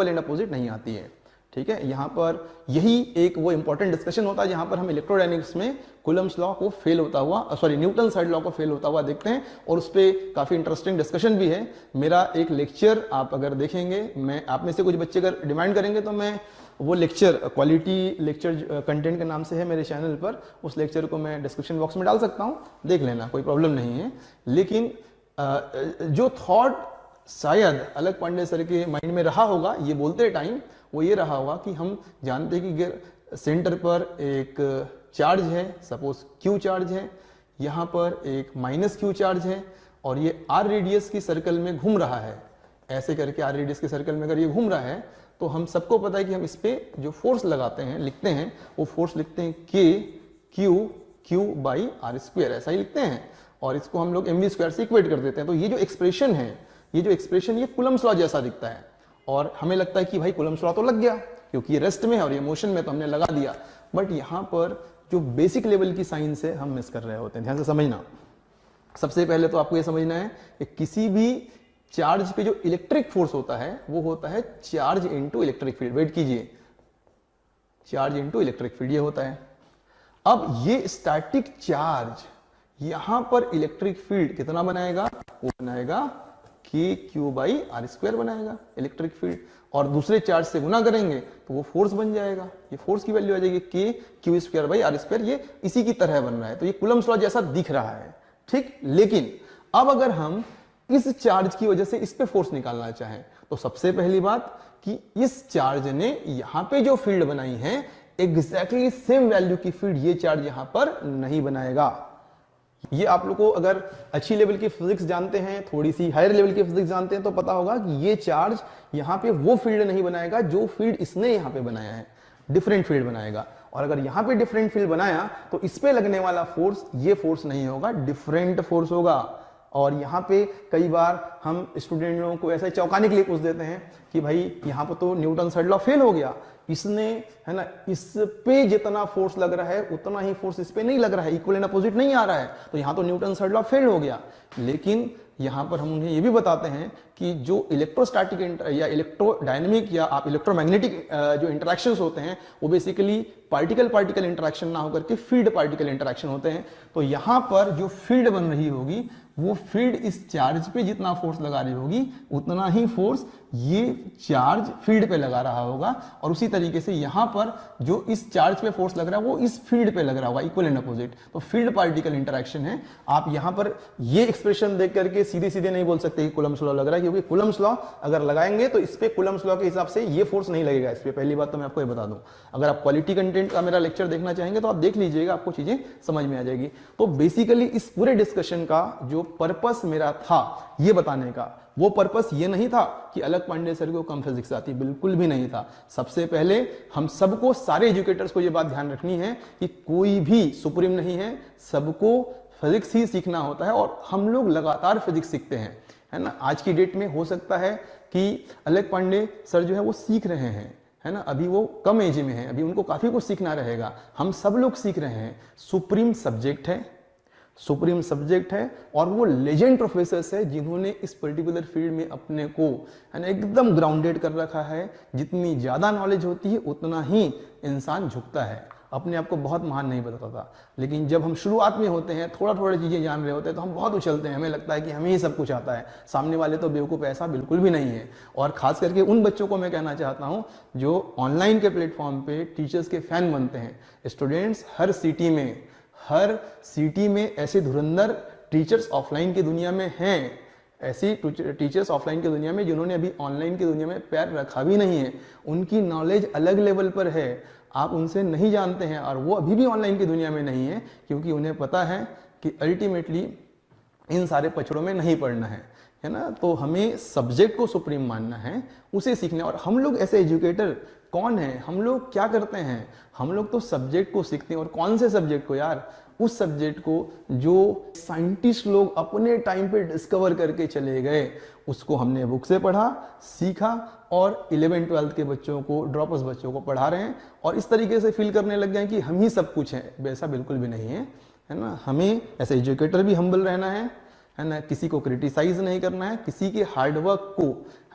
एंड अपोजिट नहीं आती है। ठीक है, यहां पर यही एक वो इंपॉर्टेंट डिस्कशन होता है जहां पर हम इलेक्ट्रोडायनेमिक्स में कूलम्स लॉ को फेल होता हुआ, न्यूटन साइड लॉ को फेल होता हुआ देखते हैं, और उस पर काफी इंटरेस्टिंग डिस्कशन भी है। मेरा एक लेक्चर आप अगर देखेंगे, मैं आप में से कुछ बच्चे अगर डिमांड करेंगे तो मैं वो लेक्चर क्वालिटी लेक्चर कंटेंट के नाम से है मेरे चैनल पर, उस लेक्चर को मैं डिस्क्रिप्शन बॉक्स में डाल सकता हूँ, देख लेना, कोई प्रॉब्लम नहीं है। लेकिन जो थॉट शायद अलग पांडे सर के माइंड में रहा होगा ये बोलते टाइम, वो ये रहा होगा कि हम जानते हैं कि सेंटर पर एक चार्ज है, सपोज क्यू चार्ज है, यहाँ पर एक माइनस क्यू चार्ज है, और ये आर रेडियस की सर्कल में घूम रहा है, ऐसे करके आर रेडियस के सर्कल में अगर ये घूम रहा है तो हम सबको पता है कि हम इस पे जो फोर्स लगाते हैं, लिखते हैं, वो फोर्स लिखते हैं के क्यू बाई आर स्क्वायर, ऐसा ही लिखते हैं, और इसको हम लोग mv स्क्वायर से इक्वेट कर देते हैं। तो ये जो एक्सप्रेशन है, ये कुलम्स लॉ जैसा दिखता है, और हमें लगता है कि भाई कुलम्स लॉ तो लग गया क्योंकि ये रेस्ट में है और ये मोशन में, तो हमने लगा दिया। बट यहाँ पर जो बेसिक लेवल की साइंस है हम मिस कर रहे होते हैं, ध्यान से समझना। सबसे पहले तो आपको ये समझना है कि किसी भी चार्ज पे जो इलेक्ट्रिक फोर्स होता है वो होता है charge into electric field. Wait कीजिए, चार्ज इनटू इलेक्ट्रिक फील्ड ये होता है। अब ये स्टैटिक चार्ज यहां पर इलेक्ट्रिक फील्ड कितना बनाएगा, वो बनाएगा के क्यू बाई आर स्क्वायर बनाएगा इलेक्ट्रिक फील्ड, और दूसरे चार्ज से गुना करेंगे तो वो फोर्स बन जाएगा, ये फोर्स की वैल्यू आ जाएगी K Q square by R square, ये इसी की तरह बन रहा है। तो ये कुलम्स लॉ जैसा दिख रहा है, ठीक। लेकिन अब अगर हम इस चार्ज की वजह से इस पे फोर्स निकालना चाहें तो सबसे पहली बात कि इस चार्ज ने यहां पे जो फील्ड बनाई है एग्जैक्टली सेम वैल्यू की फील्ड ये चार्ज यहां पर नहीं बनाएगा। ये आप लोग को अगर अच्छी लेवल की फिजिक्स जानते हैं, थोड़ी सी हायर लेवल की फिजिक्स जानते हैं तो पता होगा कि ये चार्ज यहां पे वो फील्ड नहीं बनाएगा जो फील्ड इसने यहां पे बनाया है, डिफरेंट फील्ड बनाएगा। और अगर यहां पे डिफरेंट फील्ड बनाया तो इस पे लगने वाला फोर्स ये फोर्स नहीं होगा, डिफरेंट फोर्स होगा। और यहाँ पे कई बार हम स्टूडेंट लोगों को ऐसा चौंकाने के लिए पूछ देते हैं कि भाई यहाँ पर तो न्यूटन थर्ड लॉ फेल हो गया, इसने, है ना, इस पे जितना फोर्स लग रहा है उतना ही फोर्स इस पे नहीं लग रहा है, इक्वल एंड अपोजिट नहीं आ रहा है, तो यहाँ तो न्यूटन थर्ड लॉ फेल हो गया। लेकिन यहाँ पर हम उन्हें ये भी बताते हैं कि जो इलेक्ट्रोस्टैटिक या इलेक्ट्रोडायनेमिक या आप इलेक्ट्रोमैग्नेटिक जो इंटरेक्शंस होते हैं वो बेसिकली पार्टिकल पार्टिकल इंटरेक्शन ना होकर के फील्ड पार्टिकल इंटरेक्शन होते हैं। तो यहाँ पर जो फील्ड बन रही होगी वो फील्ड इस चार्ज पे जितना फोर्स लगा रही होगी उतना ही फोर्स ये चार्ज फील्ड पे लगा रहा होगा, और उसी तरीके से यहाँ पर जो इस चार्ज पे फोर्स लग रहा है वो इस फील्ड पे लग रहा होगा, इक्वल एंड अपोजिट। तो फील्ड पार्टिकल इंटरेक्शन है। आप यहाँ पर ये एक्सप्रेशन देख करके सीधे सीधे नहीं बोल सकते कि कूलम्स लॉ लग रहा है, क्योंकि कूलम्स लॉ अगर लगाएंगे तो इस पे कूलम्स लॉ के हिसाब से ये फोर्स नहीं लगेगा इस पे। पहली बात तो मैं आपको ये बता दूं, अगर आप क्वालिटी कंटेंट का मेरा लेक्चर देखना चाहेंगे तो आप देख लीजिएगा, आपको चीजें समझ में आ जाएगी। तो बेसिकली इस पूरे डिस्कशन का जो पर्पस मेरा था ये बताने का, वो पर्पस ये नहीं था कि अलग पांडे सर को कम फिजिक्स आती, बिल्कुल भी नहीं था। सबसे पहले हम सबको, सारे एजुकेटर्स को ये बात ध्यान रखनी है कि कोई भी सुप्रीम नहीं है, सबको फिजिक्स ही सीखना होता है, और हम लोग लगातार फिजिक्स सीखते हैं, है ना। आज की डेट में हो सकता है कि अलग पांडे सर जो है वो सीख रहे हैं, है ना, अभी वो कम एज में है, अभी उनको काफी कुछ सीखना रहेगा, हम सब लोग सीख रहे हैं। सुप्रीम सब्जेक्ट है, सुप्रीम सब्जेक्ट है, और वो लेजेंड प्रोफेसर्स है जिन्होंने इस पर्टिकुलर फील्ड में अपने को, है ना, एकदम ग्राउंडेड कर रखा है। जितनी ज्यादा नॉलेज होती है उतना ही इंसान झुकता है, अपने आप को बहुत महान नहीं बताता। लेकिन जब हम शुरुआत में होते हैं, थोड़ा थोड़ा चीजें जान रहे होते हैं, तो हम बहुत उछलते हैं, हमें लगता है कि हमें ही सब कुछ आता है, सामने वाले तो बेवकूफ, ऐसा बिल्कुल भी नहीं है। और खास करके उन बच्चों को मैं कहना चाहता हूं जो ऑनलाइन के प्लेटफॉर्म पे टीचर्स के फैन बनते हैं। स्टूडेंट्स, हर सिटी में ऐसे धुरंधर टीचर्स ऑफलाइन की दुनिया में हैं, ऐसी टीचर्स ऑफलाइन की दुनिया में जिन्होंने अभी ऑनलाइन की दुनिया में पैर रखा भी नहीं है, उनकी नॉलेज अलग लेवल पर है, आप उनसे नहीं जानते हैं, और वो अभी भी ऑनलाइन की दुनिया में नहीं है, क्योंकि उन्हें पता है कि अल्टीमेटली इन सारे पछड़ों में नहीं पड़ना है ना। तो हमें सब्जेक्ट को सुप्रीम मानना है, उसे सीखना। और हम लोग ऐसे एजुकेटर कौन है, हम लोग क्या करते हैं, हम लोग तो सब्जेक्ट को सीखते हैं। और कौन से सब्जेक्ट को यार, उस सब्जेक्ट को जो साइंटिस्ट लोग अपने टाइम पे डिस्कवर करके चले गए, उसको हमने बुक से पढ़ा, सीखा, और 11-12 के बच्चों को, ड्रॉपर्स बच्चों को पढ़ा रहे हैं, और इस तरीके से फील करने लग गए कि हम ही सब कुछ हैं। वैसा बिल्कुल भी नहीं है, है ना। हमें ऐसे एजुकेटर भी हम्बल रहना है ना, किसी को क्रिटिसाइज नहीं करना है, किसी के हार्डवर्क को,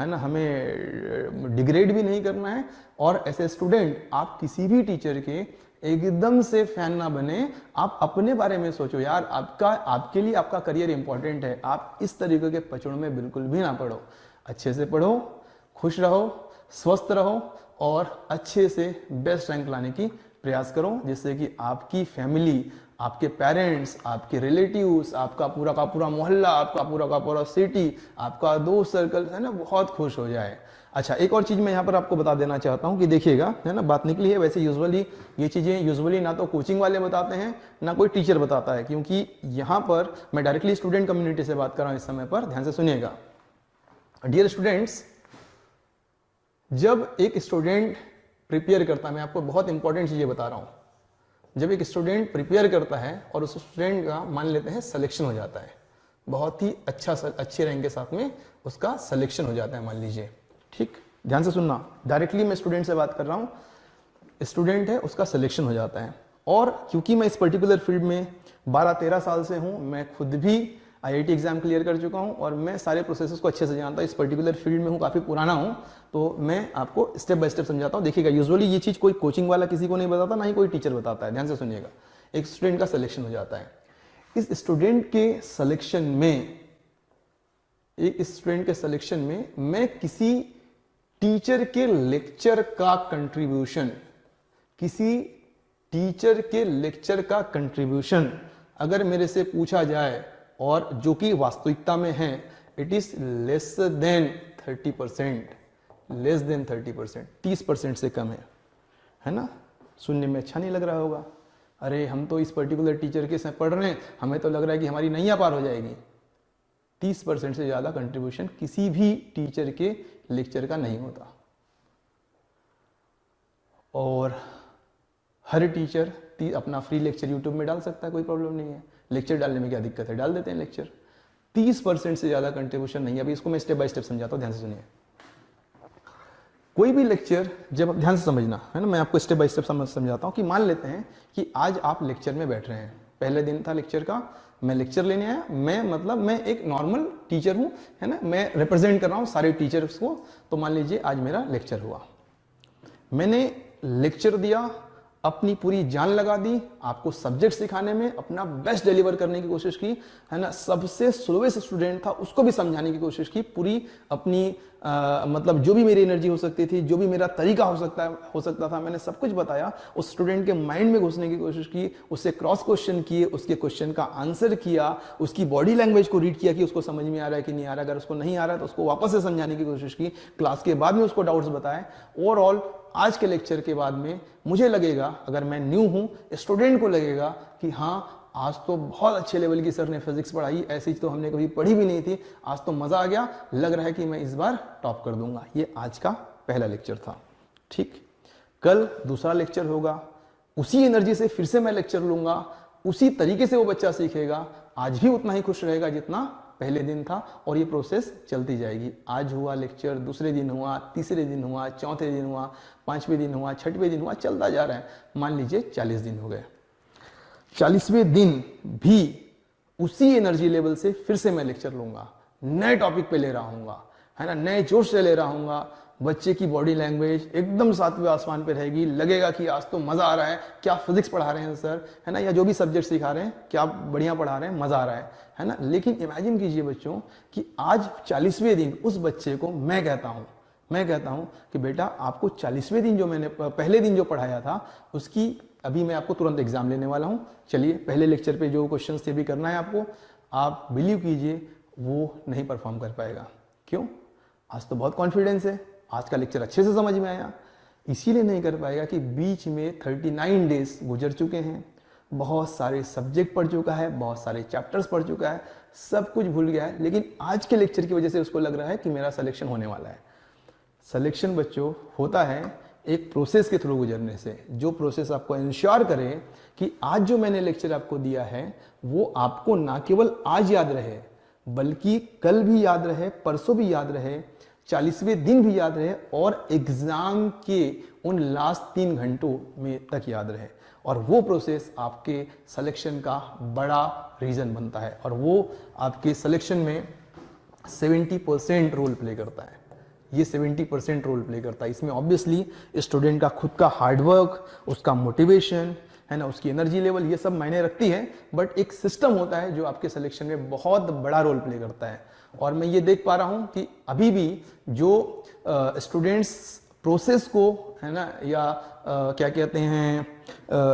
है ना, हमें डिग्रेड भी नहीं करना है। और ऐसे स्टूडेंट, आप किसी भी टीचर के एकदम से फैन ना बने, आप अपने बारे में सोचो यार, आपके लिए आपका करियर इंपॉर्टेंट है, आप इस तरीके के पचड़ों में बिल्कुल भी ना पढ़ो। अच्छे से पढ़ो, खुश रहो, स्वस्थ रहो, और अच्छे से बेस्ट रैंक लाने की प्रयास करो, जिससे कि आपकी फैमिली, आपके पेरेंट्स, आपके रिलेटिव्स, आपका पूरा का पूरा मोहल्ला, आपका पूरा का पूरा सिटी, आपका दोस्त सर्कल है ना, बहुत खुश हो जाए। अच्छा, एक और चीज मैं यहाँ पर आपको बता देना चाहता हूँ कि देखिएगा, है ना, बात निकली है। वैसे यूजुअली ये चीजें यूजुअली ना तो कोचिंग वाले बताते हैं ना कोई टीचर बताता है, क्योंकि यहाँ पर मैं डायरेक्टली स्टूडेंट कम्युनिटी से बात कर रहा हूँ इस समय पर। ध्यान से सुनिएगा डियर स्टूडेंट्स, जब एक स्टूडेंट प्रिपेयर करता है, मैं आपको बहुत इंपॉर्टेंट चीजें बता रहा हूँ, जब एक स्टूडेंट प्रिपेयर करता है और उस स्टूडेंट का मान लेते हैं सिलेक्शन हो जाता है, बहुत ही अच्छे रैंक के साथ में उसका सिलेक्शन हो जाता है मान लीजिए, ठीक, ध्यान से सुनना, डायरेक्टली मैं स्टूडेंट से बात कर रहा हूँ, स्टूडेंट है उसका सिलेक्शन हो जाता है। और क्योंकि मैं इस पर्टिकुलर फील्ड में 12-13 साल से हूँ, मैं खुद भी IIT एग्जाम क्लियर कर चुका हूँ और मैं सारे प्रोसेसेस को अच्छे से जानता हूँ, इस पर्टिकुलर फील्ड में हूँ, काफ़ी पुराना हूँ, तो मैं आपको स्टेप बाय स्टेप समझाता हूँ। देखिएगा, यूजुअली ये चीज़ कोई कोचिंग वाला किसी को नहीं बताता, ना ही कोई टीचर बताता है। ध्यान से सुनिएगा, एक स्टूडेंट का सिलेक्शन हो जाता है, इस स्टूडेंट के सिलेक्शन में मैं किसी टीचर के लेक्चर का कंट्रीब्यूशन अगर मेरे से पूछा जाए, और जो कि वास्तविकता में है, इट इज लेस देन 30%, 30% से कम है ना। सुनने में अच्छा नहीं लग रहा होगा, अरे हम तो इस पर्टिकुलर टीचर के साथ पढ़ रहे हैं, हमें तो लग रहा है कि हमारी नैया पार हो जाएगी। 30% से ज्यादा कंट्रीब्यूशन किसी भी टीचर के लेक्चर का नहीं होता, और हर टीचर अपना फ्री लेक्चर यूट्यूब में डाल सकता है, कोई प्रॉब्लम नहीं है। लेक्चर डालने में क्या दिक्कत है, डाल देते हैं लेक्चर। 30% से ज्यादा कंट्रीब्यूशन नहीं है। अभी इसको मैं स्टेप बाय स्टेप समझाता हूं, ध्यान से सुनिए। कोई भी लेक्चर, जब आप ध्यान से समझना है ना, मैं आपको स्टेप बाय स्टेप समझाता हूं कि मान लेते हैं कि आज आप लेक्चर में बैठ रहे हैं, पहले दिन था लेक्चर का, मैं लेक्चर लेने आया, मैं एक नॉर्मल टीचर हूं, है ना, मैं रिप्रेजेंट कर रहा हूं सारे टीचर्स को। तो मान लीजिए आज मेरा लेक्चर हुआ, मैंने लेक्चर दिया, अपनी पूरी जान लगा दी, आपको सब्जेक्ट सिखाने में अपना बेस्ट डिलीवर करने की कोशिश की, है ना, सबसे स्लोएस्ट स्टूडेंट था उसको भी समझाने की कोशिश की, पूरी अपनी मतलब जो भी मेरी एनर्जी हो सकती थी, जो भी मेरा तरीका हो सकता था, मैंने सब कुछ बताया, उस स्टूडेंट के माइंड में घुसने की कोशिश की, उससे क्रॉस क्वेश्चन किए, उसके क्वेश्चन का आंसर किया, उसकी बॉडी लैंग्वेज को रीड किया कि उसको समझ में आ रहा है कि नहीं आ रहा है, अगर उसको नहीं आ रहा है तो उसको वापस से समझाने की कोशिश की, क्लास के बाद में उसको डाउट्स बताए। ओवरऑल आज के लेक्चर के बाद में मुझे लगेगा, अगर मैं न्यू हूं, स्टूडेंट को लगेगा कि हाँ आज तो बहुत अच्छे लेवल की सर ने फिजिक्स पढ़ाई, ऐसी तो हमने कभी पढ़ी भी नहीं थी, आज तो मजा आ गया, लग रहा है कि मैं इस बार टॉप कर दूंगा। ये आज का पहला लेक्चर था, ठीक। कल दूसरा लेक्चर होगा, उसी एनर्जी से फिर से मैं लेक्चर लूंगा, उसी तरीके से वो बच्चा सीखेगा, आज भी उतना ही खुश रहेगा जितना पहले दिन था, और ये प्रोसेस चलती जाएगी। आज हुआ लेक्चर, दूसरे दिन हुआ, तीसरे दिन हुआ, चौथे दिन हुआ, 5वें दिन हुआ, 6वें दिन हुआ, चलता जा रहा है। मान लीजिए 40 दिन हो गए, 40वें दिन भी उसी एनर्जी लेवल से फिर से मैं लेक्चर लूंगा, नए टॉपिक पे ले रहा हूंगा, है ना, नए जोश से ले रहा हूंगा। बच्चे की बॉडी लैंग्वेज एकदम 7वें आसमान पे रहेगी, लगेगा कि आज तो मजा आ रहा है, क्या फिजिक्स पढ़ा रहे हैं सर, है ना, या जो भी सब्जेक्ट सिखा रहे हैं क्या बढ़िया पढ़ा रहे हैं, मजा आ रहा है ना। लेकिन इमेजिन कीजिए बच्चों कि आज 40वें दिन उस बच्चे को मैं कहता हूं कि बेटा आपको 40वें दिन जो मैंने पहले दिन जो पढ़ाया था उसकी अभी मैं आपको तुरंत एग्जाम लेने वाला हूं, चलिए पहले लेक्चर पे जो क्वेश्चंस थे भी करना है आपको, आप बिलीव कीजिए वो नहीं परफॉर्म कर पाएगा। क्यों? आज तो बहुत कॉन्फिडेंस है, आज का लेक्चर अच्छे से समझ में आया, इसीलिए नहीं कर पाएगा कि बीच में 39 डेज गुजर चुके हैं, बहुत सारे सब्जेक्ट पढ़ चुका है, बहुत सारे चैप्टर्स पढ़ चुका है, सब कुछ भूल गया है, लेकिन आज के लेक्चर की वजह से उसको लग रहा है कि मेरा सिलेक्शन होने वाला है। सिलेक्शन बच्चों होता है एक प्रोसेस के थ्रू गुजरने से, जो प्रोसेस आपको इंश्योर करे कि आज जो मैंने लेक्चर आपको दिया है वो आपको ना केवल आज याद रहे बल्कि कल भी याद रहे, परसों भी याद रहे, 40वें दिन भी याद रहे, और एग्जाम के उन लास्ट 3 घंटों में तक याद रहे। और वो प्रोसेस आपके सिलेक्शन का बड़ा रीजन बनता है, और वो आपके सिलेक्शन में 70% रोल प्ले करता है। ये 70% रोल प्ले करता है। इसमें ऑब्वियसली स्टूडेंट का खुद का हार्डवर्क, उसका मोटिवेशन, है ना, उसकी एनर्जी लेवल, ये सब मायने रखती है, बट एक सिस्टम होता है जो आपके सिलेक्शन में बहुत बड़ा रोल प्ले करता है। और मैं ये देख पा रहा हूं कि अभी भी जो स्टूडेंट्स प्रोसेस को, है ना, या क्या कहते हैं,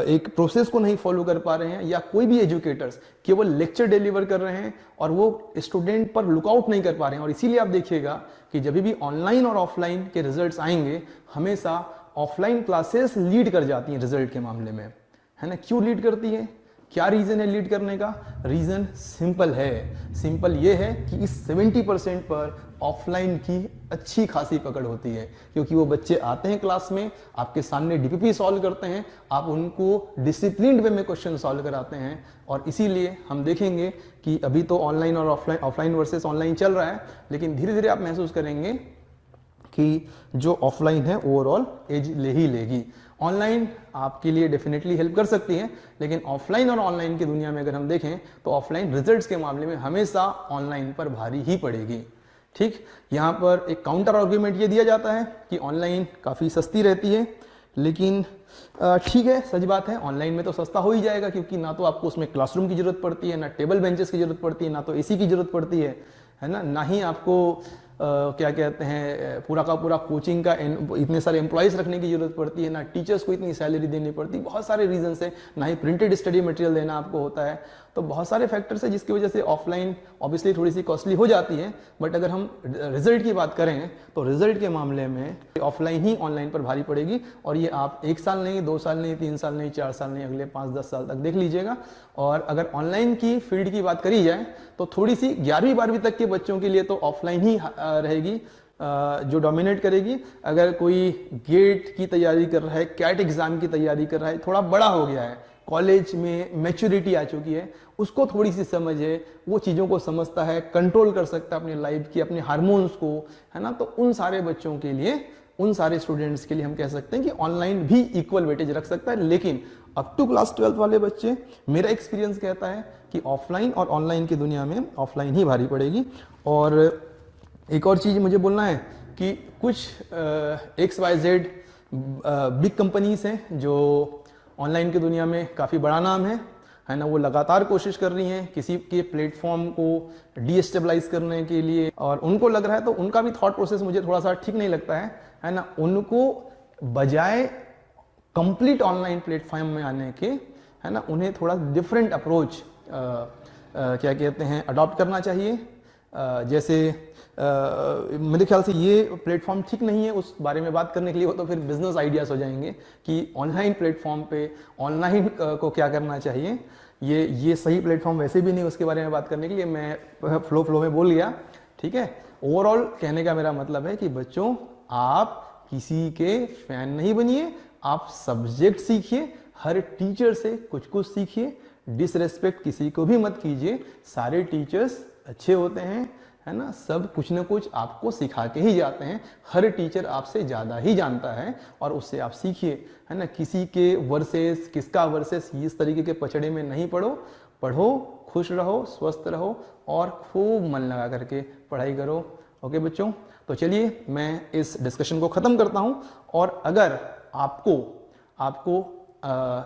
एक प्रोसेस को नहीं फॉलो कर पा रहे हैं, या कोई भी एजुकेटर्स केवल लेक्चर डिलीवर कर रहे हैं और वो स्टूडेंट पर लुकआउट नहीं कर पा रहे हैं। और इसीलिए आप देखिएगा कि जब भी ऑनलाइन और ऑफलाइन के रिजल्ट्स आएंगे, हमेशा ऑफलाइन क्लासेस लीड कर जाती हैं रिजल्ट के मामले में, है ना। क्यों लीड करती है, क्या रीजन है लीड करने का? रीजन सिंपल है, सिंपल ये है कि इस 70% पर ऑफलाइन की अच्छी खासी पकड़ होती है, क्योंकि वो बच्चे आते हैं क्लास में, आपके सामने डीपीपी सॉल्व करते हैं, आप उनको डिसिप्लिन्ड वे में क्वेश्चन सॉल्व कराते हैं। और इसीलिए हम देखेंगे कि अभी तो ऑनलाइन और ऑफलाइन वर्सेस ऑनलाइन चल रहा है, लेकिन धीरे धीरे आप महसूस करेंगे कि जो ऑफलाइन है ओवरऑल एज ले ही लेगी। ऑनलाइन आपके लिए डेफिनेटली हेल्प कर सकती है, लेकिन ऑफलाइन और ऑनलाइन की दुनिया में अगर हम देखें तो ऑफलाइन रिजल्ट्स के मामले में हमेशा ऑनलाइन पर भारी ही पड़ेगी। ठीक, यहाँ पर एक काउंटर आर्ग्यूमेंट ये दिया जाता है कि ऑनलाइन काफ़ी सस्ती रहती है, लेकिन ठीक है, सच बात है, ऑनलाइन में तो सस्ता हो ही जाएगा, क्योंकि ना तो आपको उसमें क्लासरूम की जरूरत पड़ती है, ना टेबल बेंचेस की जरूरत पड़ती है, ना तो एसी की जरूरत पड़ती है ना, ना ही आपको क्या कहते हैं पूरा का पूरा कोचिंग का इतने सारे एम्प्लॉयज़ रखने की जरूरत पड़ती है, ना टीचर्स को इतनी सैलरी देनी पड़ती, बहुत सारे रीजन है, ना ही प्रिंटेड स्टडी मटेरियल देना आपको होता है। तो बहुत सारे फैक्टर्स है जिसकी वजह से ऑफलाइन ऑब्वियसली थोड़ी सी कॉस्टली हो जाती है। बट अगर हम रिजल्ट की बात करें तो रिजल्ट के मामले में ऑफलाइन ही ऑनलाइन पर भारी पड़ेगी, और ये आप 1 साल नहीं, 2 साल नहीं, 3 साल नहीं, 4 साल नहीं, अगले 5-10 साल तक देख लीजिएगा। और अगर ऑनलाइन की फील्ड की बात करी जाए तो थोड़ी सी 11वीं-12वीं तक के बच्चों के लिए तो ऑफलाइन ही रहेगी जो डोमिनेट करेगी। अगर कोई गेट की तैयारी कर रहा है, कैट एग्जाम की तैयारी कर रहा है, थोड़ा बड़ा हो गया है, कॉलेज में मैच्योरिटी आ चुकी है, उसको थोड़ी सी समझ है, वो चीज़ों को समझता है, कंट्रोल कर सकता है अपने लाइफ की, अपने हार्मोन्स को, है ना, तो उन सारे बच्चों के लिए, उन सारे स्टूडेंट्स के लिए हम कह सकते हैं कि ऑनलाइन भी इक्वल वेटेज रख सकता है। लेकिन अप टू क्लास 12th वाले बच्चे, मेरा एक्सपीरियंस कहता है कि ऑफलाइन और ऑनलाइन की दुनिया में ऑफलाइन ही भारी पड़ेगी। और एक और चीज़ मुझे बोलना है कि कुछ XYZ बिग कंपनीज हैं जो ऑनलाइन की दुनिया में काफ़ी बड़ा नाम है ना, वो लगातार कोशिश कर रही हैं किसी के प्लेटफॉर्म को डीस्टेबलाइज करने के लिए, और उनको लग रहा है, तो उनका भी थॉट प्रोसेस मुझे थोड़ा सा ठीक नहीं लगता है ना। उनको बजाय कंप्लीट ऑनलाइन प्लेटफॉर्म में आने के, है ना, उन्हें थोड़ा डिफरेंट अप्रोच क्या कहते हैं अडॉप्ट करना चाहिए। जैसे मेरे ख्याल से ये प्लेटफॉर्म ठीक नहीं है उस बारे में बात करने के लिए, वो तो फिर बिजनेस आइडियाज हो जाएंगे कि ऑनलाइन प्लेटफॉर्म पे ऑनलाइन को क्या करना चाहिए। ये सही प्लेटफॉर्म वैसे भी नहीं उसके बारे में बात करने के लिए, मैं फ्लो में बोल गया। ठीक है, ओवरऑल कहने का मेरा मतलब है कि बच्चों, आप किसी के फैन नहीं बनिए, आप सब्जेक्ट सीखिए, हर टीचर से कुछ कुछ सीखिए, डिसरेस्पेक्ट किसी को भी मत कीजिए, सारे टीचर्स अच्छे होते हैं, है ना, सब कुछ न कुछ आपको सिखा के ही जाते हैं, हर टीचर आपसे ज़्यादा ही जानता है और उससे आप सीखिए, है ना। किसी के वर्सेस, किसका वर्सेस, इस तरीके के पचड़े में नहीं पढ़ो, खुश रहो, स्वस्थ रहो और खूब मन लगा करके पढ़ाई करो। ओके बच्चों, तो चलिए मैं इस डिस्कशन को ख़त्म करता हूँ। और अगर आपको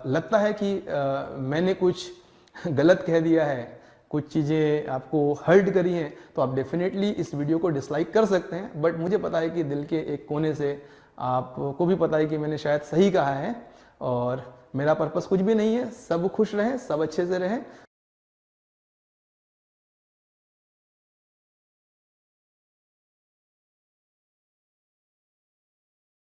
लगता है कि मैंने कुछ गलत कह दिया है, कुछ चीज़ें आपको हर्ट करी हैं, तो आप डेफिनेटली इस वीडियो को डिसलाइक कर सकते हैं। बट मुझे पता है कि दिल के एक कोने से आपको भी पता है कि मैंने शायद सही कहा है, और मेरा पर्पस कुछ भी नहीं है, सब खुश रहें, सब अच्छे से रहें।